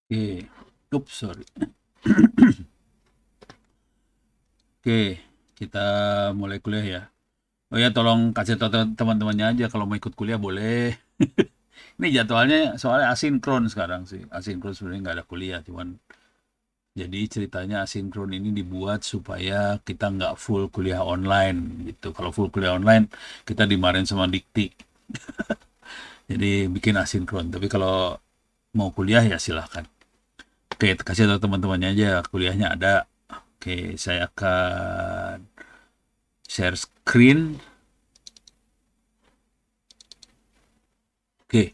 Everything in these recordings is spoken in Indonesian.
Oke, oops, sorry. Oke, kita mulai kuliah ya. Oh ya, tolong kasih tahu teman-temannya aja kalau mau ikut kuliah boleh. Ini jadwalnya soalnya asinkron sekarang sih. Asinkron sebenarnya nggak ada kuliah, cuman jadi ceritanya asinkron ini dibuat supaya kita nggak full kuliah online gitu. Kalau full kuliah online, kita dimarahin sama dikti. Jadi bikin asinkron. Tapi kalau mau kuliah ya silahkan. Oke, kasih tahu teman-temannya aja kuliahnya ada. Oke, saya akan share screen. Oke,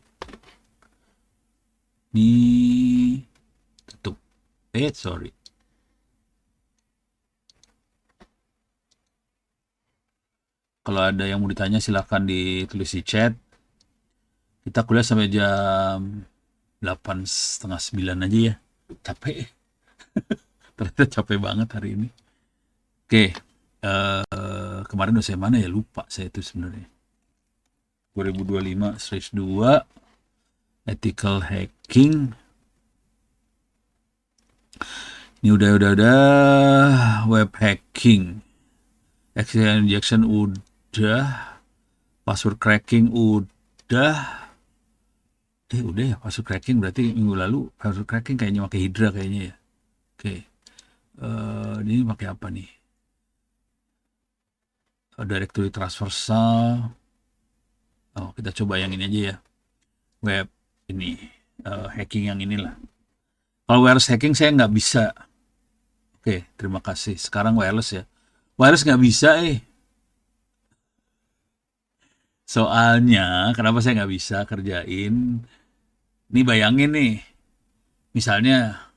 ini tutup. Sorry. Kalau ada yang mau ditanya silahkan ditulis di chat. Kita kuliah sampai jam 8:30 9 aja ya. Capek. Ternyata capek banget hari ini. Oke, kemarin dosen mana ya? Lupa saya itu sebenarnya. 2025/2 ethical hacking. Ini udah web hacking. Execution injection udah, password cracking udah. Udah ya password cracking, berarti minggu lalu password cracking kayaknya pakai Hydra kayaknya ya. Oke. Ini pakai apa nih? Directory transversal. Oh, kita coba yang ini aja ya. Web ini hacking yang inilah. Kalau wireless hacking saya nggak bisa. Oke, terima kasih. Sekarang wireless ya. Wireless nggak bisa Soalnya, kenapa saya nggak bisa kerjain? Ini bayangin nih, misalnya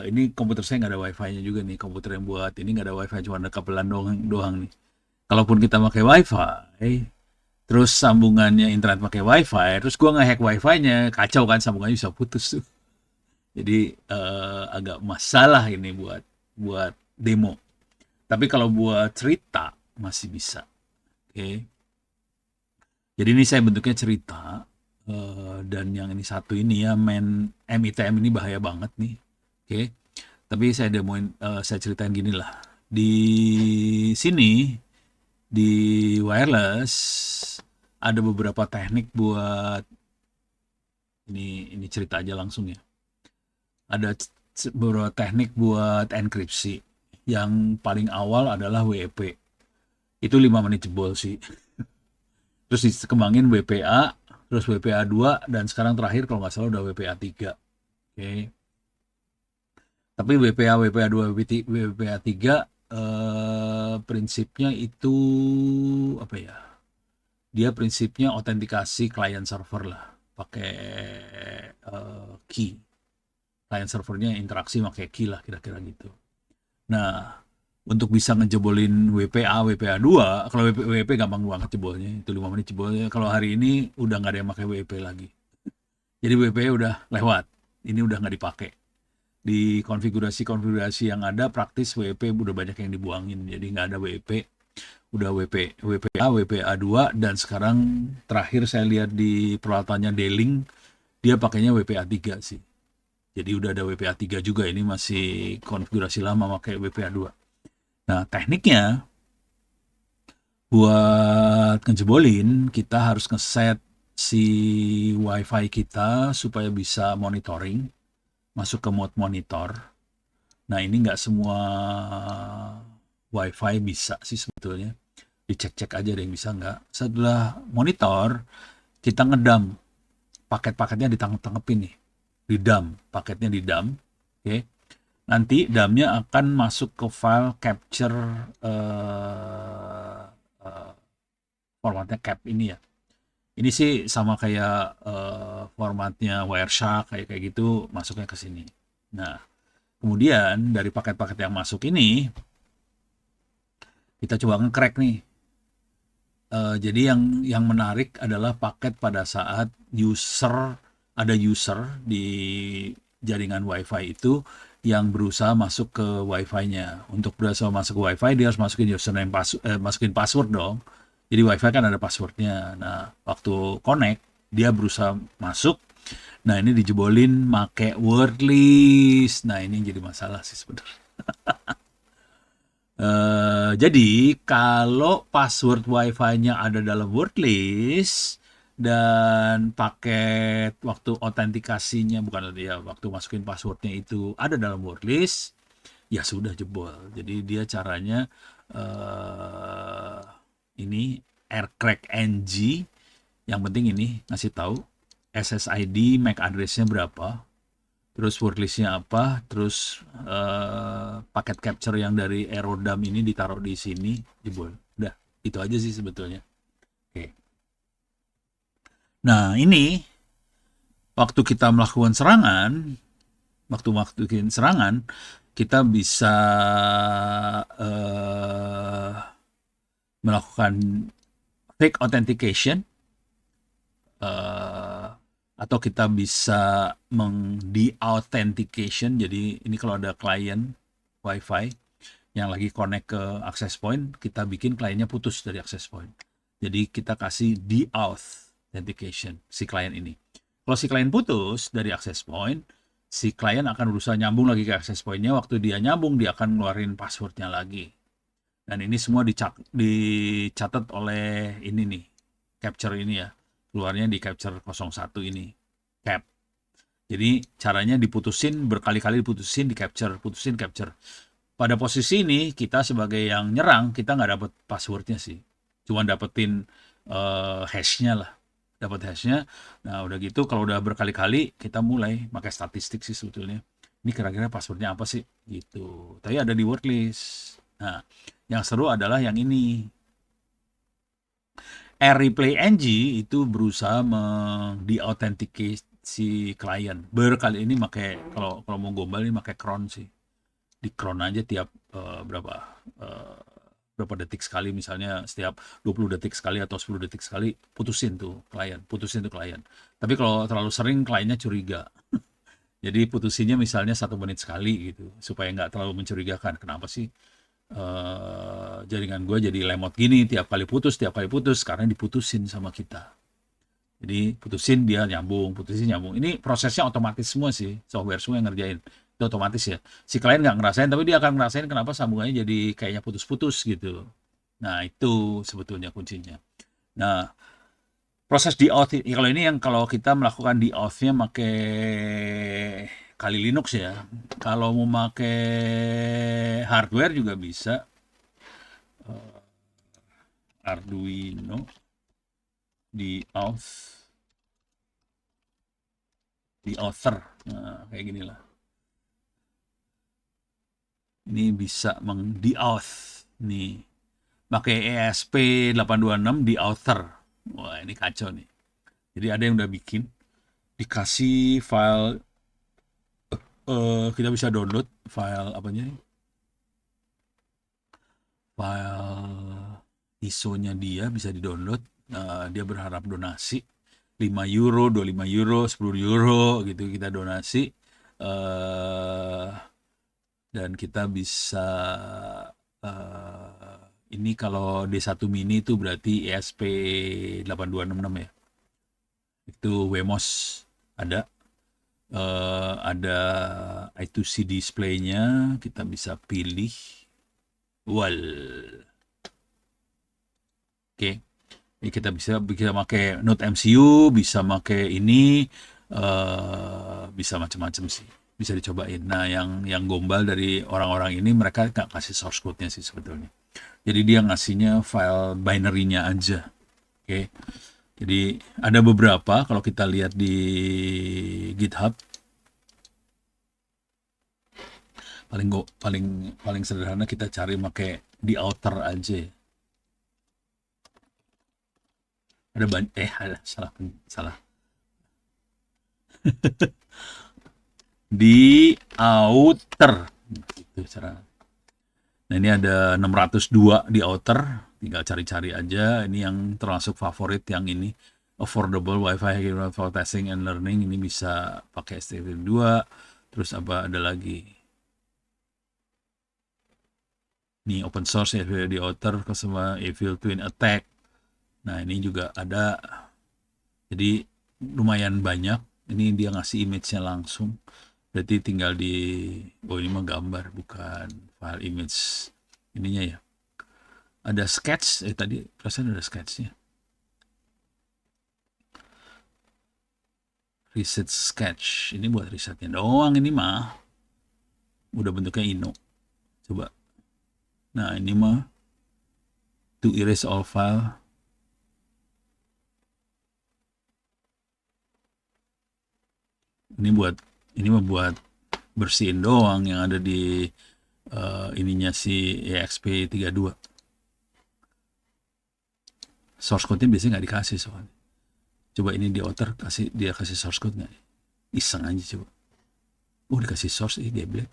ini komputer saya nggak ada wifi-nya juga nih. Komputer yang buat ini nggak ada wifi, cuma ada kabelan doang nih. Kalaupun kita pakai wifi, terus sambungannya internet pakai wifi, terus gua nge-hack wifi-nya, kacau kan sambungannya bisa putus tuh. Jadi agak masalah ini buat buat demo. Tapi kalau buat cerita masih bisa. Oke. Okay. Jadi ini saya bentuknya cerita, dan yang ini satu ini ya main MITM ini bahaya banget nih. Oke. Tapi saya demoin, saya ceritain gini lah. Di sini di wireless ada beberapa teknik buat ini cerita aja langsung ya. Ada beberapa teknik buat enkripsi. Yang paling awal adalah WEP. Itu 5 menit jebol sih. Terus dikembangin WPA, terus WPA 2 dan sekarang terakhir kalau nggak salah udah WPA 3. Oke. Okay. Tapi WPA 2, WPA 3 prinsipnya itu apa ya? Dia prinsipnya autentikasi client server lah, pakai key. Client servernya interaksi pakai key lah kira-kira gitu. Nah, untuk bisa ngejebolin WPA 2, kalau WP gampang banget jebolnya, itu 5 menit jebolnya. Kalau hari ini udah nggak ada yang pakai WP lagi. Jadi WP udah lewat, ini udah nggak dipakai. Di konfigurasi-konfigurasi yang ada praktis WP udah banyak yang dibuangin, jadi nggak ada WP. Udah WPA, WPA 2, dan sekarang terakhir saya lihat di peralatannya D-Link, dia pakainya WPA 3 sih. Jadi udah ada WPA 3 juga, ini masih konfigurasi lama pakai WPA 2. Nah, tekniknya buat ngejebolin, kita harus ngeset si WiFi kita supaya bisa monitoring, masuk ke mode monitor. Nah, ini nggak semua WiFi bisa sih sebetulnya. Dicek-cek aja ada yang bisa nggak. Setelah monitor, kita ngedam. Paket-paketnya ditangkep-tangkepin nih. Didam, paketnya didam. Oke. Okay. Nanti damnya akan masuk ke file capture, formatnya cap ini ya. Ini sih sama kayak formatnya Wireshark kayak gitu, masuknya ke sini. Nah, kemudian dari paket-paket yang masuk ini kita coba nge-crack nih. Jadi yang menarik adalah paket pada saat ada user di jaringan WiFi itu yang berusaha masuk ke WiFi-nya. Untuk berusaha masuk ke WiFi, dia harus masukin password dong. Jadi WiFi kan ada passwordnya. Nah, waktu connect, dia berusaha masuk, Nah, ini dijebolin make word list. Nah, ini yang jadi masalah sih sebenarnya. Jadi kalau password Wi-Fi-nya ada dalam word list dan paket waktu autentikasinya bukan ya waktu masukin passwordnya itu ada dalam word list, ya sudah jebol. Jadi dia caranya ini aircrack NG. Yang penting ini ngasih tahu SSID, MAC address-nya berapa, terus wordlist-nya apa, terus paket capture yang dari Aerodam ini ditaruh di sini, jebol. Udah, itu aja sih sebetulnya. Oke. Nah, ini waktu kita melakukan serangan, waktu serangan, kita bisa melakukan fake authentication, atau kita bisa meng-de-authentication. Jadi ini kalau ada klien Wi-Fi yang lagi connect ke access point, kita bikin kliennya putus dari access point. Jadi kita kasih de-authentication si klien ini. Kalau si klien putus dari access point, si klien akan berusaha nyambung lagi ke access point-nya. Waktu dia nyambung, dia akan ngeluarin passwordnya lagi. Dan ini semua dicatat oleh ini nih, capture ini ya. Keluarnya di capture 01 ini, cap. Jadi caranya diputusin, berkali-kali diputusin, di capture, putusin, capture. Pada posisi ini kita sebagai yang nyerang, kita nggak dapat passwordnya sih, cuma dapetin hashnya lah, dapat hashnya. Nah udah gitu kalau udah berkali-kali kita mulai pakai statistik sih sebetulnya, ini kira-kira passwordnya apa sih gitu, tapi ada di word list. Nah yang seru adalah yang ini, AirReplay NG itu berusaha di-authenticate klien, berkali ini pakai, kalau mau gombal ini pakai cron sih, di cron aja tiap eh, berapa detik sekali, misalnya setiap 20 detik sekali atau 10 detik sekali, putusin tuh klien. Tapi kalau terlalu sering kliennya curiga. Jadi putusinnya misalnya 1 menit sekali gitu, supaya nggak terlalu mencurigakan. Kenapa sih jaringan gue jadi lemot gini, tiap kali putus, karena diputusin sama kita. Jadi putusin dia nyambung, putusin nyambung. Ini prosesnya otomatis semua sih, software semua yang ngerjain. Itu otomatis ya. Si klien nggak ngerasain, tapi dia akan ngerasain kenapa sambungannya jadi kayaknya putus-putus gitu. Nah itu sebetulnya kuncinya. Nah proses di auth, ya kalau ini yang kalau kita melakukan di auth-nya pakai Kali Linux ya. Kalau mau pakai hardware juga bisa. Arduino di auth, di author, nah, kayak gini lah. Ini bisa di auth nih, pakai ESP8266 di author. Wah ini kacau nih. Jadi ada yang udah bikin, dikasih file, kita bisa download file apanya nih, file ISO-nya dia bisa di-download. Dia berharap donasi 5 euro, 25 euro, 10 euro gitu, kita donasi. Dan kita bisa ini kalau D1 mini itu berarti ESP8266 ya. Itu WMOS ada. Ada I2C display-nya, kita bisa pilih. Wall. Oke. Jadi kita bisa pakai Node MCU, bisa pakai ini, bisa macam-macam sih, bisa dicobain. Nah yang gombal dari orang-orang ini, mereka nggak kasih source code-nya sih sebetulnya. Jadi dia ngasihnya file binary-nya aja. Oke. Jadi ada beberapa, kalau kita lihat di GitHub, paling sederhana kita cari pakai di outer aja. Ada salah di outer gitu cara. Nah ini ada 602 di outer, tinggal cari-cari aja. Ini yang termasuk favorit, yang ini affordable Wi-Fi for testing and learning, ini bisa pakai STM2. Terus apa ada lagi, ini open source ya di outer ke semua Evil Twin Attack. Nah ini juga ada, jadi lumayan banyak Ini dia ngasih image-nya langsung. Berarti tinggal di, oh ini mah gambar, bukan file image. Ininya ya. Ada sketch, tadi perasaan ada sketchnya. Reset sketch, ini buat risetnya doang ini mah. Udah bentuknya Ino. Coba. Nah ini mah to erase all file. Ini mah buat bersihin doang yang ada di ininya si EXP32. Source code-nya biasanya nggak dikasih soalnya. Coba ini di author dia kasih source code nggak? Iseng aja coba. Dikasih source, geblek.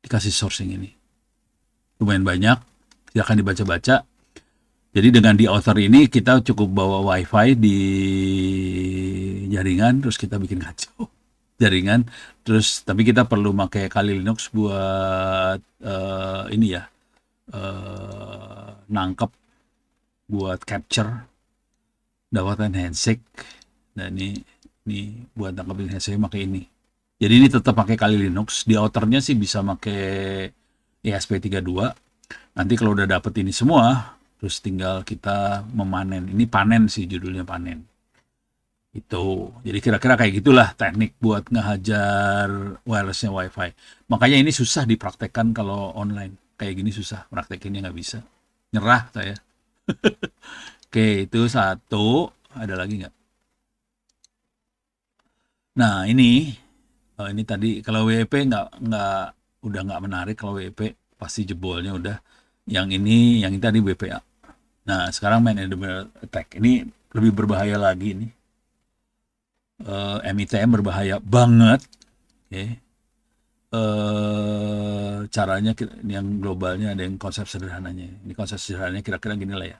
Dikasih source yang ini. Lumayan banyak, silahkan dibaca-baca. Jadi dengan di author ini kita cukup bawa wifi di jaringan, terus kita bikin kacau jaringan, terus tapi kita perlu pakai Kali Linux buat ini ya, nangkep, buat capture dapatan handshake. Nah ini buat nangkepin handshake pakai ini. Jadi ini tetap pakai Kali Linux. Di outernya sih bisa pakai ESP32. Nanti kalau udah dapet ini semua, terus tinggal kita memanen. Ini panen sih, judulnya panen. Itu. Jadi kira-kira kayak gitulah teknik buat ngehajar wirelessnya wifi. Makanya ini susah dipraktekkan kalau online. Kayak gini susah, praktekinnya nggak bisa. Nyerah saya. Oke, itu satu. Ada lagi nggak? Nah ini tadi kalau WP udah nggak menarik. Kalau WP pasti jebolnya udah. Yang ini tadi WPA. Nah sekarang main enable attack. Ini lebih berbahaya lagi nih. MITM berbahaya banget. Oke. Caranya yang globalnya ada yang konsep sederhananya. Ini konsep sederhananya kira-kira gini lah ya.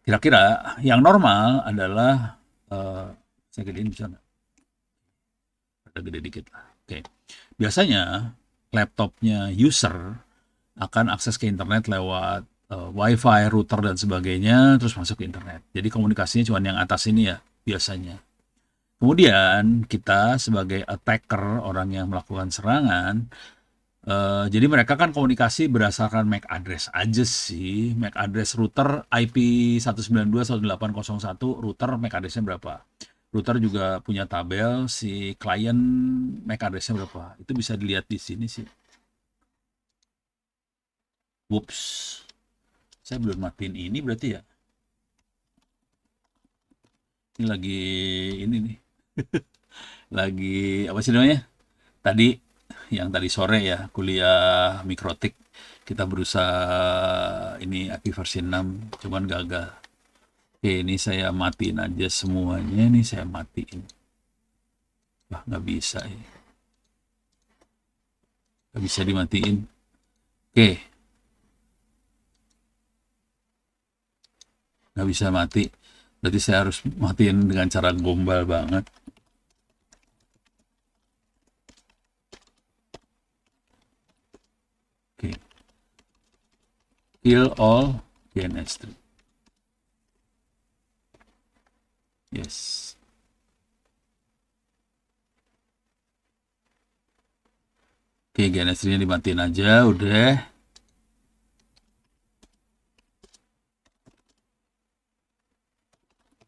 Kira-kira yang normal adalah saya gedein bisa nggak? Ada gede dikit lah. Oke. Biasanya laptopnya user akan akses ke internet lewat wifi, router dan sebagainya, terus masuk ke internet. Jadi komunikasinya cuma yang atas ini ya biasanya. Kemudian kita sebagai attacker, orang yang melakukan serangan, jadi mereka kan komunikasi berdasarkan MAC address aja sih. MAC address router IP 192.168.01, router MAC addressnya berapa. Router juga punya tabel si klien MAC addressnya berapa. Itu bisa dilihat di sini sih. Whoops. Saya belum matiin ini berarti ya. Ini lagi ini nih. Lagi apa sih namanya? Yang tadi sore ya, kuliah mikrotik. Kita berusaha ini API versi 6, cuman gagal. Oke, ini saya matiin aja semuanya nih, saya matiin. Wah, nggak bisa ya. Nggak bisa dimatiin. Oke. Nggak bisa mati. Berarti saya harus matiin dengan cara gombal banget. Oke. Kill all GNS3. Yes. Oke, GNS3-nya dimatiin aja, udah.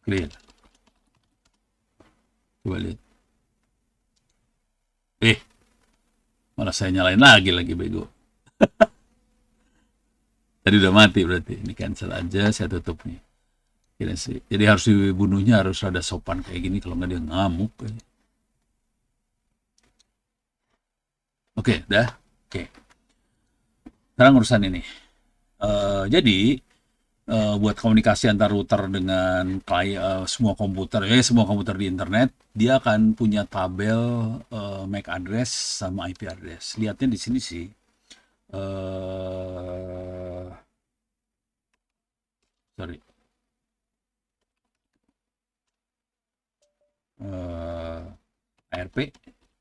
Clear. Coba lihat. Malah saya nyalain lagi bego. Tadi udah mati berarti. Ini cancel aja, saya tutup nih. Jadi harus dibunuhnya harus rada sopan kayak gini, kalau nggak dia ngamuk. Oke, dah. Oke. Sekarang urusan ini. Jadi buat komunikasi antar router dengan semua komputer di internet, dia akan punya tabel MAC address sama IP address. Lihatnya di sini sih. Sorry. ARP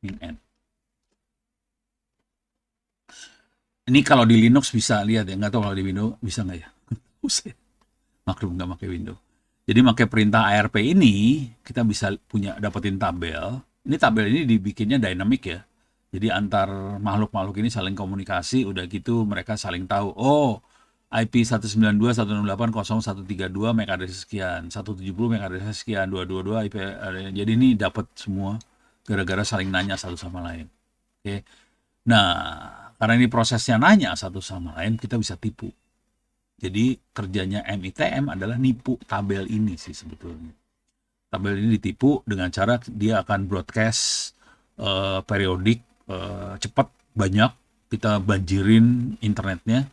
min N. Ini kalau di Linux bisa lihat ya, nggak tahu kalau di Windows bisa nggak ya. Maklum nggak pakai Windows. Jadi pakai perintah ARP ini kita bisa dapetin tabel. Ini tabel ini dibikinnya dynamic ya. Jadi antar makhluk-makhluk ini saling komunikasi, udah gitu mereka saling tahu. Oh, IP 192.168.0.132 MAC address sekian, 170 MAC address sekian, 222 IP. Jadi ini dapat semua gara-gara saling nanya satu sama lain. Oke. Nah, karena ini prosesnya nanya satu sama lain, kita bisa tipu. Jadi kerjanya MITM adalah nipu tabel ini sih sebetulnya. Tabel ini ditipu dengan cara dia akan broadcast periodik, cepat, banyak, kita banjirin internetnya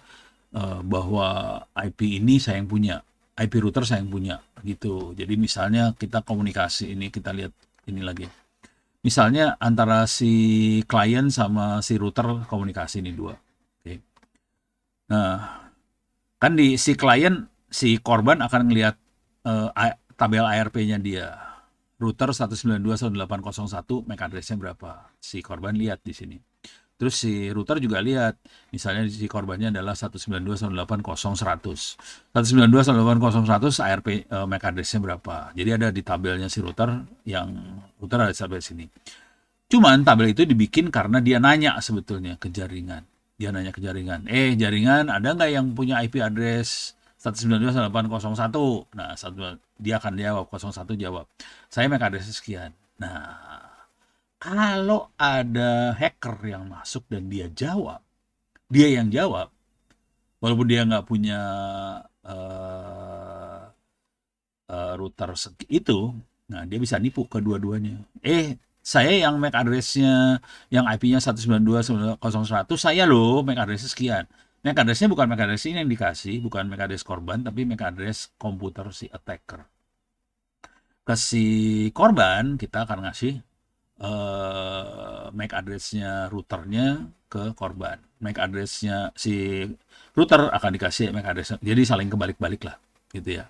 bahwa IP ini saya yang punya, IP router saya yang punya gitu. Jadi misalnya kita komunikasi ini, kita lihat ini lagi. Misalnya antara si klien sama si router komunikasi ini dua. Oke. Nah, kan di si klien, si korban akan ngelihat tabel ARP-nya dia. Router 192.168.0.1 MAC address-nya berapa. Si korban lihat di sini. Terus si router juga lihat, misalnya si korbannya adalah 192.168.0.100. 192.168.0.100 ARP MAC address-nya berapa. Jadi ada di tabelnya si router, yang router ada di tabel sini. Cuman tabel itu dibikin karena dia nanya sebetulnya ke jaringan. Dia nanya ke jaringan, jaringan ada nggak yang punya IP address 192.168.0.1? Nah, dia akan jawab, 01 jawab, saya MAC address sekian. Nah, kalau ada hacker yang masuk dan dia yang jawab, walaupun dia nggak punya uh, router itu, nah dia bisa nipu kedua-duanya. Saya yang MAC address-nya, yang IP-nya 192.168.0.100, saya loh MAC address sekian. MAC address-nya bukan MAC address ini yang dikasih, bukan MAC address korban, tapi MAC address komputer si attacker. Ke si korban, kita akan ngasih MAC address-nya routernya ke korban. MAC address-nya si router akan dikasih MAC address. Jadi saling kebalik-balik lah, gitu ya.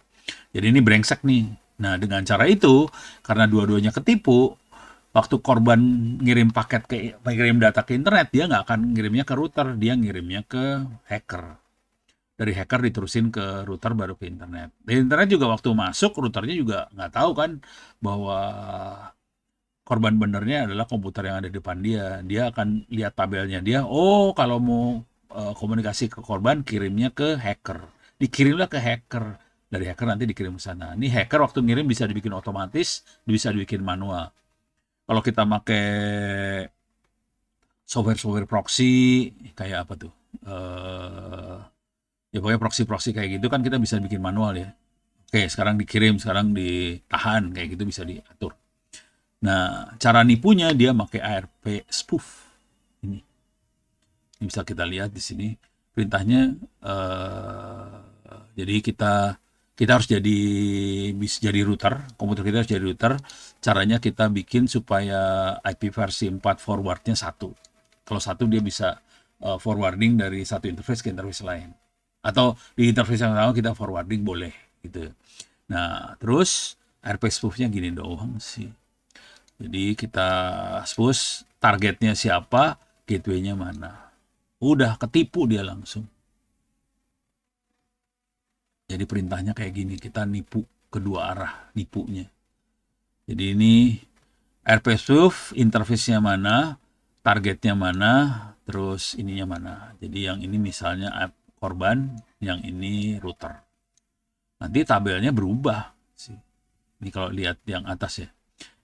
Jadi ini brengsek nih. Nah, dengan cara itu, karena dua-duanya ketipu, waktu korban ngirim data ke internet, dia nggak akan ngirimnya ke router, dia ngirimnya ke hacker. Dari hacker diterusin ke router, baru ke internet. Di internet juga waktu masuk, routernya juga nggak tahu kan bahwa korban benernya adalah komputer yang ada di depan dia. Dia akan lihat tabelnya dia. Oh, kalau mau komunikasi ke korban, kirimnya ke hacker. Dikirimlah ke hacker. Dari hacker nanti dikirim ke sana. Ini hacker waktu ngirim bisa dibikin otomatis, bisa dibikin manual. Kalau kita pakai software proxy, kayak apa tuh? Ya pokoknya proxy kayak gitu kan kita bisa bikin manual ya. Oke, sekarang dikirim, sekarang ditahan, kayak gitu bisa diatur. Nah, cara nipunya dia pakai ARP spoof. Ini bisa kita lihat di sini perintahnya. Jadi kita harus jadi router, komputer kita harus jadi router. Caranya kita bikin supaya IP versi 4 forwardnya 1. Kalau 1 dia bisa forwarding dari satu interface ke interface lain. Atau di interface yang sama kita forwarding boleh gitu. Nah, terus ARP spoof-nya gini doang sih. Jadi kita spoof, targetnya siapa, gateway-nya mana. Udah ketipu dia langsung. Jadi perintahnya kayak gini, kita nipu kedua arah nipunya. Jadi ini ARP spoof, interface-nya mana, targetnya mana, terus ininya mana. Jadi yang ini misalnya app korban, yang ini router. Nanti tabelnya berubah sih. Ini kalau lihat yang atas ya.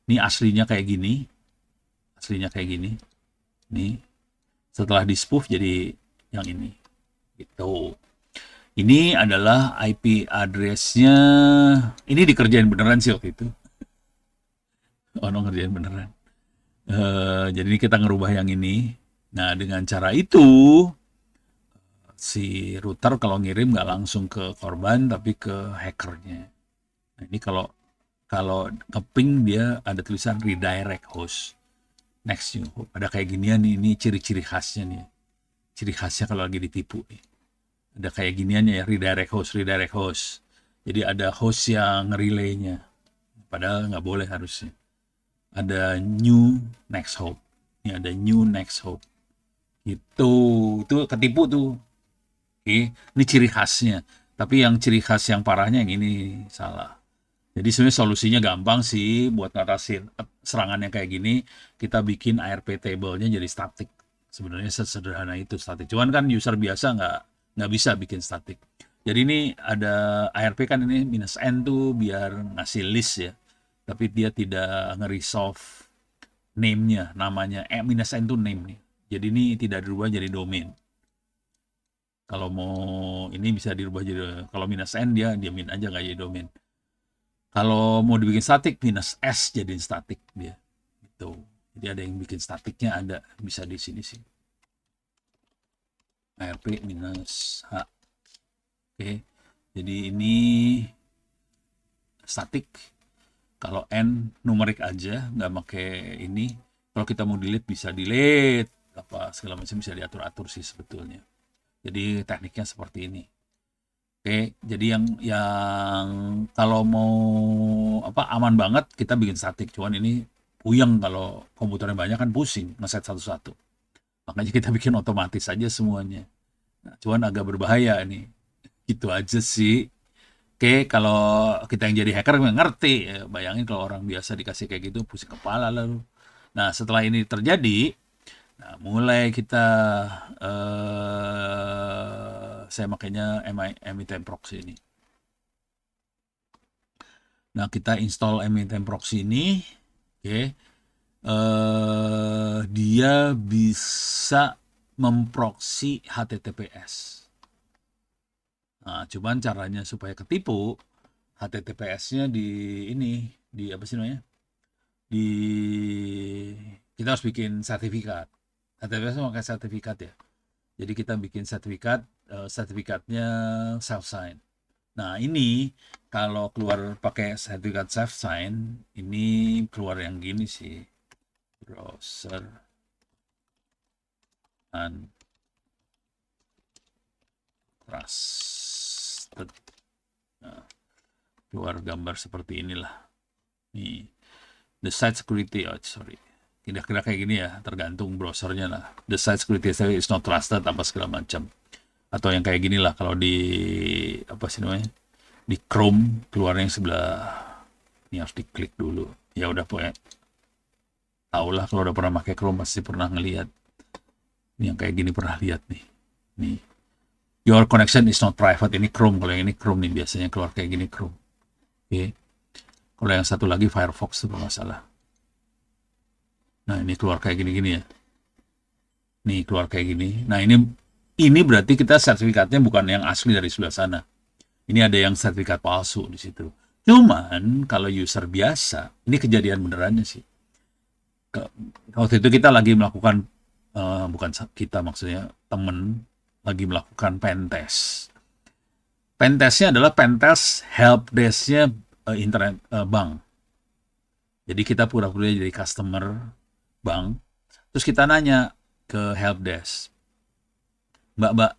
Ini aslinya kayak gini. Aslinya kayak gini. Nih. Setelah di spoof jadi yang ini. Gitu. Ini adalah IP address-nya. Ini dikerjain beneran sih waktu itu. Oh, no, ngerjain beneran. Jadi kita ngerubah yang ini. Nah, dengan cara itu si router kalau ngirim nggak langsung ke korban tapi ke hackernya. Nah, ini kalau ke-ping dia ada tulisan redirect host. Next new host. Ada kayak ginian nih, ini ciri-ciri khasnya nih. Ciri khasnya kalau lagi ditipu nih. Ada kayak ginian ya, redirect host. Jadi ada host yang relay-nya. Padahal nggak boleh harusnya. Ada new next hope. Ini ada new next hope. Itu ketipu tuh. Oke, ini ciri khasnya. Tapi yang ciri khas yang parahnya yang ini salah. Jadi sebenarnya solusinya gampang sih buat ngatasin serangan yang kayak gini, kita bikin ARP table-nya jadi static. Sebenarnya sesederhana itu static. Cuman kan user biasa nggak bisa bikin static. Jadi ini ada ARP kan ini minus n tuh biar ngasih list ya, tapi dia tidak nge-resolve name-nya, namanya minus n tuh name nih. Jadi ini tidak dirubah jadi domain. Kalau mau ini bisa dirubah jadi, kalau minus n dia diamin aja nggak jadi domain. Kalau mau dibikin statik minus S jadiin statik dia. Gitu. Jadi ada yang bikin statiknya ada bisa di sini sih. ARP minus H. Oke. Jadi ini statik. Kalau N numerik aja nggak pakai ini. Kalau kita mau delete bisa delete apa segala macam bisa diatur-atur sih sebetulnya. Jadi tekniknya seperti ini. Oke, jadi yang kalau mau apa aman banget kita bikin statik. Cuman ini puyeng kalau komputernya banyak kan pusing ngeset satu-satu. Makanya kita bikin otomatis aja semuanya. Nah, cuman agak berbahaya ini. Gitu aja sih. Oke, kalau kita yang jadi hacker ngerti. Ya, bayangin kalau orang biasa dikasih kayak gitu pusing kepala lalu. Nah, setelah ini terjadi, nah, mulai kita saya makainya MITM proxy ini. Nah, kita install MITM proxy ini, oke. Dia bisa memproxy HTTPS. Nah, cuman caranya supaya ketipu, HTTPS-nya di ini, di apa sih namanya? Di kita harus bikin sertifikat. HTTPS pakai sertifikat ya. Jadi kita bikin sertifikat, sertifikatnya self sign. Nah, ini kalau keluar pakai sertifikat self sign, ini keluar yang gini sih. Browser and trusted. Nah, keluar gambar seperti inilah. Nih, the site security, oh sorry. Kira-kira kayak gini ya, tergantung browsernya lah. The site security is not trusted, apa segala macam. Atau yang kayak gini lah, kalau di, apa sih namanya, di Chrome, keluarnya yang sebelah, ini harus diklik dulu. Ya udah pokoknya, tau lah kalau udah pernah pakai Chrome, pasti pernah ngelihat. Ini yang kayak gini pernah lihat nih. Nih, your connection is not private, ini Chrome. Kalau yang ini Chrome nih, biasanya keluar kayak gini Chrome. Oke. Kalau yang satu lagi Firefox itu masalah. Nah, ini keluar kayak gini-gini ya. Nih, keluar kayak gini. Nah, ini berarti kita sertifikatnya bukan yang asli dari sebelah sana. Ini ada yang sertifikat palsu di situ. Cuman kalau user biasa, ini kejadian benerannya sih. Waktu itu kita lagi melakukan, bukan kita maksudnya, temen lagi melakukan pentest. Pentestnya adalah pentest helpdesk-nya internet bank. Jadi kita pura-pura jadi customer bank, terus kita nanya ke helpdesk, Mbak,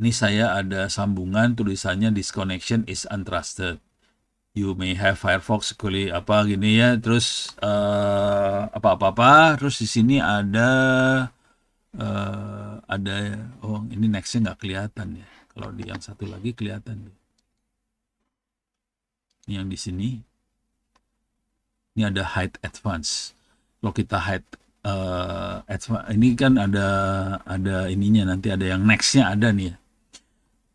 ini saya ada sambungan tulisannya this connection is untrusted. You may have Firefox sekali apa gini ya, terus apa-apa, terus di sini ada oh ini nextnya nggak kelihatan ya. Kalau di yang satu lagi kelihatan. Ini yang di sini. Ini ada hide advance. Kalau kita hide ini kan ada ininya, nanti ada yang nextnya ada nih ya.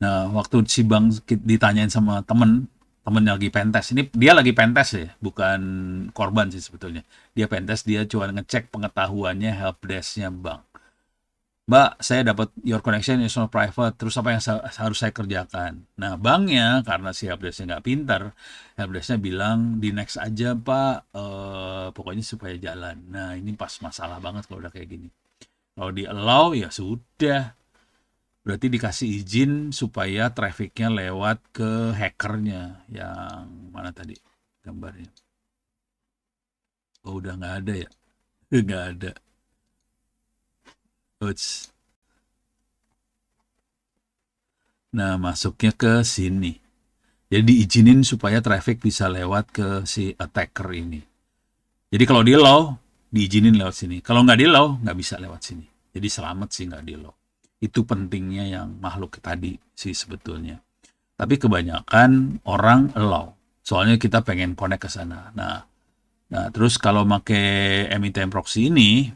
Nah, waktu si bang ditanyain sama temennya lagi pentest, ini dia lagi pentest ya, bukan korban sih sebetulnya. Dia pentest, dia cuma ngecek pengetahuannya helpdesk-nya bang. Mbak, saya dapat your connection is not private, terus apa yang harus saya kerjakan? Nah, banknya karena si helpdesk-nya nggak pintar, helpdesk-nya bilang di next aja Pak, pokoknya supaya jalan. Nah, ini pas masalah banget kalau udah kayak gini. Kalau di allow ya sudah, berarti dikasih izin supaya trafficnya lewat ke hackernya. Yang mana tadi gambarnya? Oh, udah nggak ada ya? Nggak ada. Uts. Nah, masuknya ke sini. Jadi diizinin supaya traffic bisa lewat ke si attacker ini. Jadi kalau di allow, diizinin lewat sini. Kalau nggak di allow, nggak bisa lewat sini. Jadi selamat sih nggak di allow. Itu pentingnya yang makhluk tadi sih sebetulnya. Tapi kebanyakan orang allow. Soalnya kita pengen connect ke sana. Nah, terus kalau pakai MITM proxy ini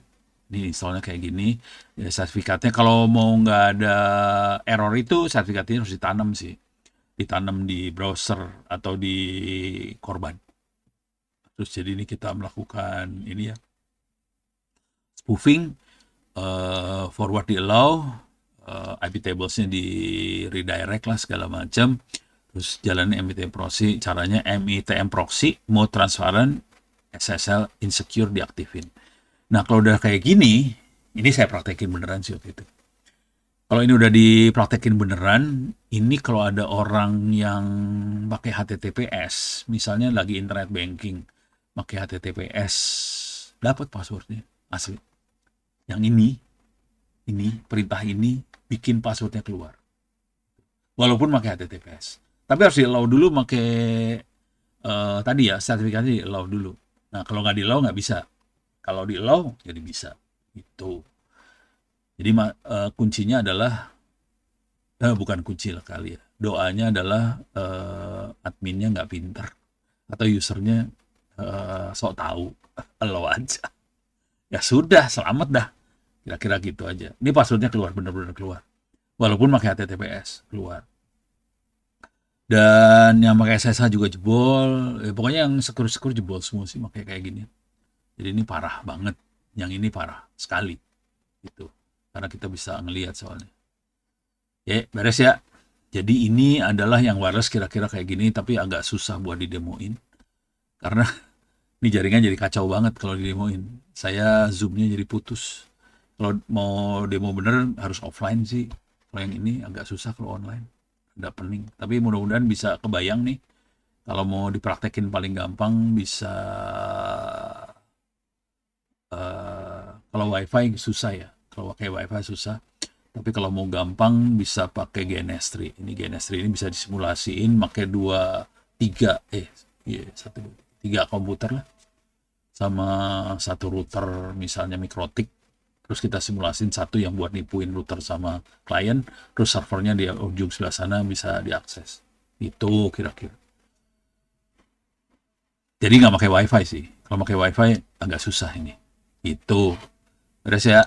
installnya kayak gini, ya sertifikatnya kalau mau nggak ada error itu sertifikatnya harus ditanam sih, ditanam di browser atau di korban. Terus jadi ini kita melakukan ini ya, spoofing, forward di allow, IP tablesnya di redirect lah segala macam. Terus jalannya MITM proxy, caranya MITM proxy, mode transparent, SSL insecure diaktifin. Nah kalau udah kayak gini, ini saya praktekin beneran sih waktu itu. Kalau ini udah dipraktekin beneran, ini kalau ada orang yang pakai HTTPS, misalnya lagi internet banking, pakai HTTPS, dapat passwordnya asli. Yang ini perintah ini bikin passwordnya keluar, walaupun pakai HTTPS. Tapi harus di allow dulu pakai tadi ya sertifikatnya di allow dulu. Nah kalau nggak di allow nggak bisa. Kalau di allow jadi bisa. Itu. Jadi kuncinya adalah bukan kunci lah kali ya. Doanya adalah adminnya nggak pinter atau usernya sok tahu, allow aja. Ya sudah, selamat dah. Kira-kira gitu aja. Ini passwordnya keluar, bener-bener keluar. Walaupun pakai HTTPS, keluar. Dan yang pakai SSH juga jebol. Pokoknya yang secure jebol semua sih pakai kayak gini. Jadi ini parah banget. Yang ini parah sekali. Gitu. Karena kita bisa ngelihat soalnya. Ya, beres ya. Jadi ini adalah yang wireless kira-kira kayak gini, tapi agak susah buat didemoin. Karena ini jaringan jadi kacau banget kalau didemoin. Saya zoomnya jadi putus. Kalau mau demo bener harus offline sih. Kalau yang ini agak susah kalau online. Ada pening. Tapi mudah-mudahan bisa kebayang nih. Kalau mau dipraktekin paling gampang bisa kalau wifi susah ya. Kalau pakai wifi susah. Tapi kalau mau gampang bisa pakai GNS3. Ini GNS3 ini bisa disimulasiin pakai tiga komputer lah. Sama satu router misalnya Mikrotik. Terus kita simulasin satu yang buat nipuin router sama klien. Terus servernya di ujung sebelah sana bisa diakses. Itu kira-kira. Jadi nggak pakai wifi sih. Kalau pakai wifi agak susah ini. Itu. Beres ya.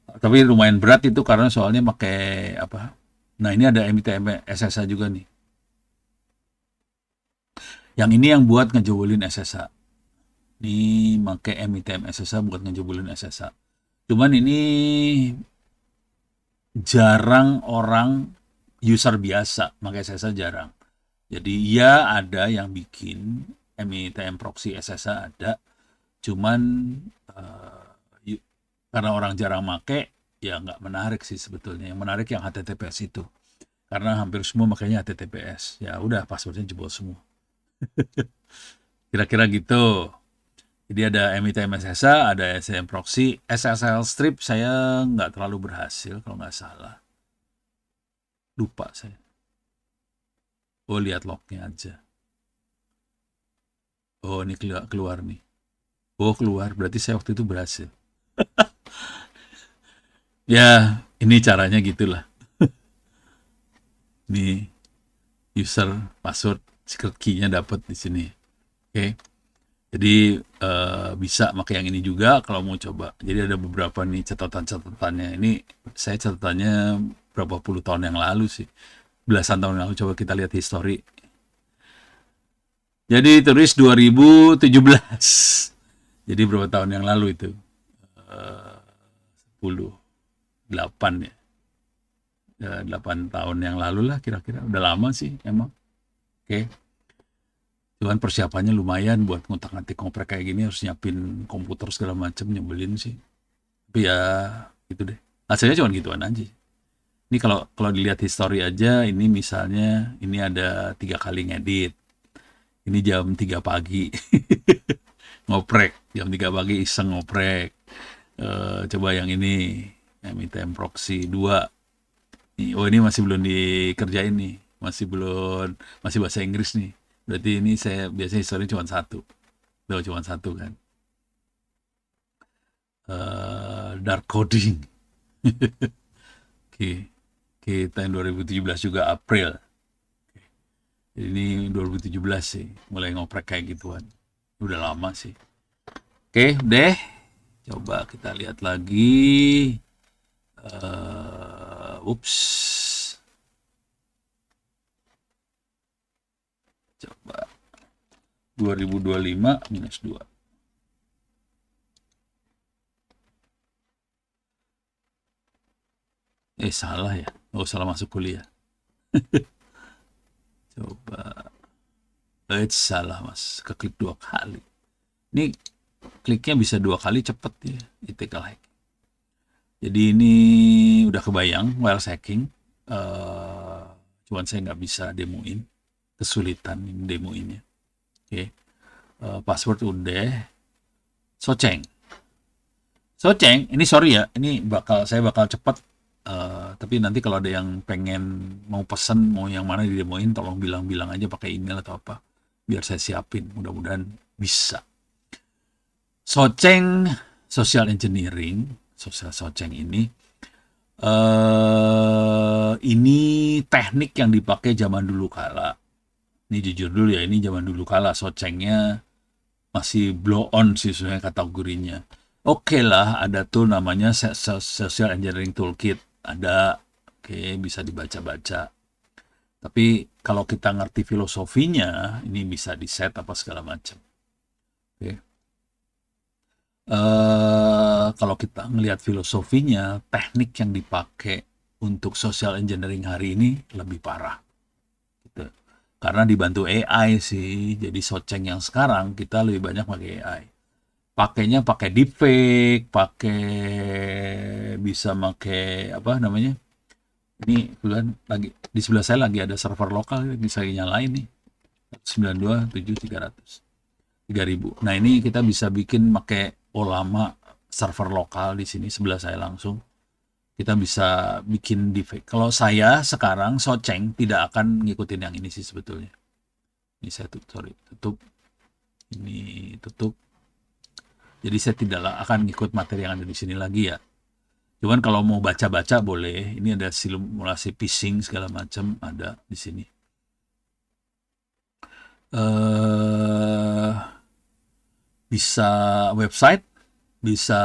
Tapi lumayan berat itu karena soalnya pakai apa? Nah ini ada MITM SSH juga nih. Yang ini yang buat ngejebolin SSH. Ini pakai MITM SSH buat ngejebolin SSH. Cuman ini jarang orang user biasa pakai SSH jarang. Jadi ya ada yang bikin MITM proxy SSH ada. Cuman karena orang jarang make ya nggak menarik sih sebetulnya. Yang menarik yang HTTPS itu. Karena hampir semua makanya HTTPS. Ya udah passwordnya jebol semua. Kira-kira gitu. Jadi ada MITM SSH, ada SSM proxy, SSL strip saya nggak terlalu berhasil kalau nggak salah. Lupa saya. Oh lihat lognya aja. Oh ini keluar nih. Oh keluar, berarti saya waktu itu berhasil. Ya ini caranya gitulah. Nih user password secret key-nya dapat di sini. Oke. Jadi bisa pakai yang ini juga kalau mau coba. Jadi ada beberapa nih catatan-catatannya. Ini saya catatannya berapa puluh tahun yang lalu sih. Belasan tahun yang lalu, coba kita lihat history. Jadi tulis 2017. Jadi berapa tahun yang lalu itu? 10, 8 ya. 8 tahun yang lalu lah kira-kira. Udah lama sih emang. Oke. Cuman persiapannya lumayan buat ngotak-ngatik ngoprek kayak gini, harus nyiapin komputer segala macem, nyebelin sih. Tapi ya gitu deh. Hasilnya cuma gituan aja. Ini kalau dilihat history aja, ini misalnya ini ada 3 kali ngedit. Ini jam 3 pagi. Ngoprek, jam 3 pagi iseng ngoprek. Coba yang ini, MITM proxy 2. Oh ini masih belum dikerjain nih. Masih bahasa Inggris nih. Berarti ini saya biasanya history cuma satu. Tuh cuma satu kan. Dark coding. Oke. Tahun 2017 juga April. Ini 2017 sih mulai ngoprek kayak gituan. Udah lama sih. Oke, deh. Coba kita lihat lagi. Ups. Coba 2025 minus 2. Salah ya. Oh, salah masuk kuliah. Coba. Salah mas. Keklik 2 kali. Ini kliknya bisa 2 kali cepet ya. Ethical hack. Jadi ini udah kebayang while hacking. Cuman saya nggak bisa demoin. Kesulitan demoinnya. Oke. Password udah. Soceng. Ini sorry ya, ini saya bakal cepet. Tapi nanti kalau ada yang pengen mau pesen, mau yang mana didemoin, tolong bilang-bilang aja pakai email atau apa, biar saya siapin. Mudah-mudahan bisa. Soceng, social engineering, soceng ini teknik yang dipakai zaman dulu kala. Ini jujur dulu ya, ini zaman dulu kala socengnya masih blow on sih sebenarnya kategorinya. Oke lah, ada tool namanya Social Engineering Toolkit. Ada, oke, bisa dibaca-baca. Tapi kalau kita ngerti filosofinya, ini bisa di-set apa segala macam. Oke. Kalau kita ngelihat filosofinya, teknik yang dipakai untuk social engineering hari ini lebih parah. Gitu. Karena dibantu AI sih, jadi soceng yang sekarang kita lebih banyak pakai AI. Pakainya pakai deepfake, bisa pakai apa namanya? Ini kebetulan lagi di sebelah saya lagi ada server lokal bisa nyalain nih. 927.300 3.000. Nah, ini kita bisa bikin pakai Olama server lokal di sini sebelah saya langsung. Kita bisa bikin deepfake. Kalau saya sekarang Soceng tidak akan ngikutin yang ini sih sebetulnya. Ini saya tutup. Ini tutup. Jadi saya tidak akan ngikut materi yang ada di sini lagi ya. Cuman kalau mau baca-baca boleh. Ini ada simulasi phishing segala macam ada di sini. Bisa website, bisa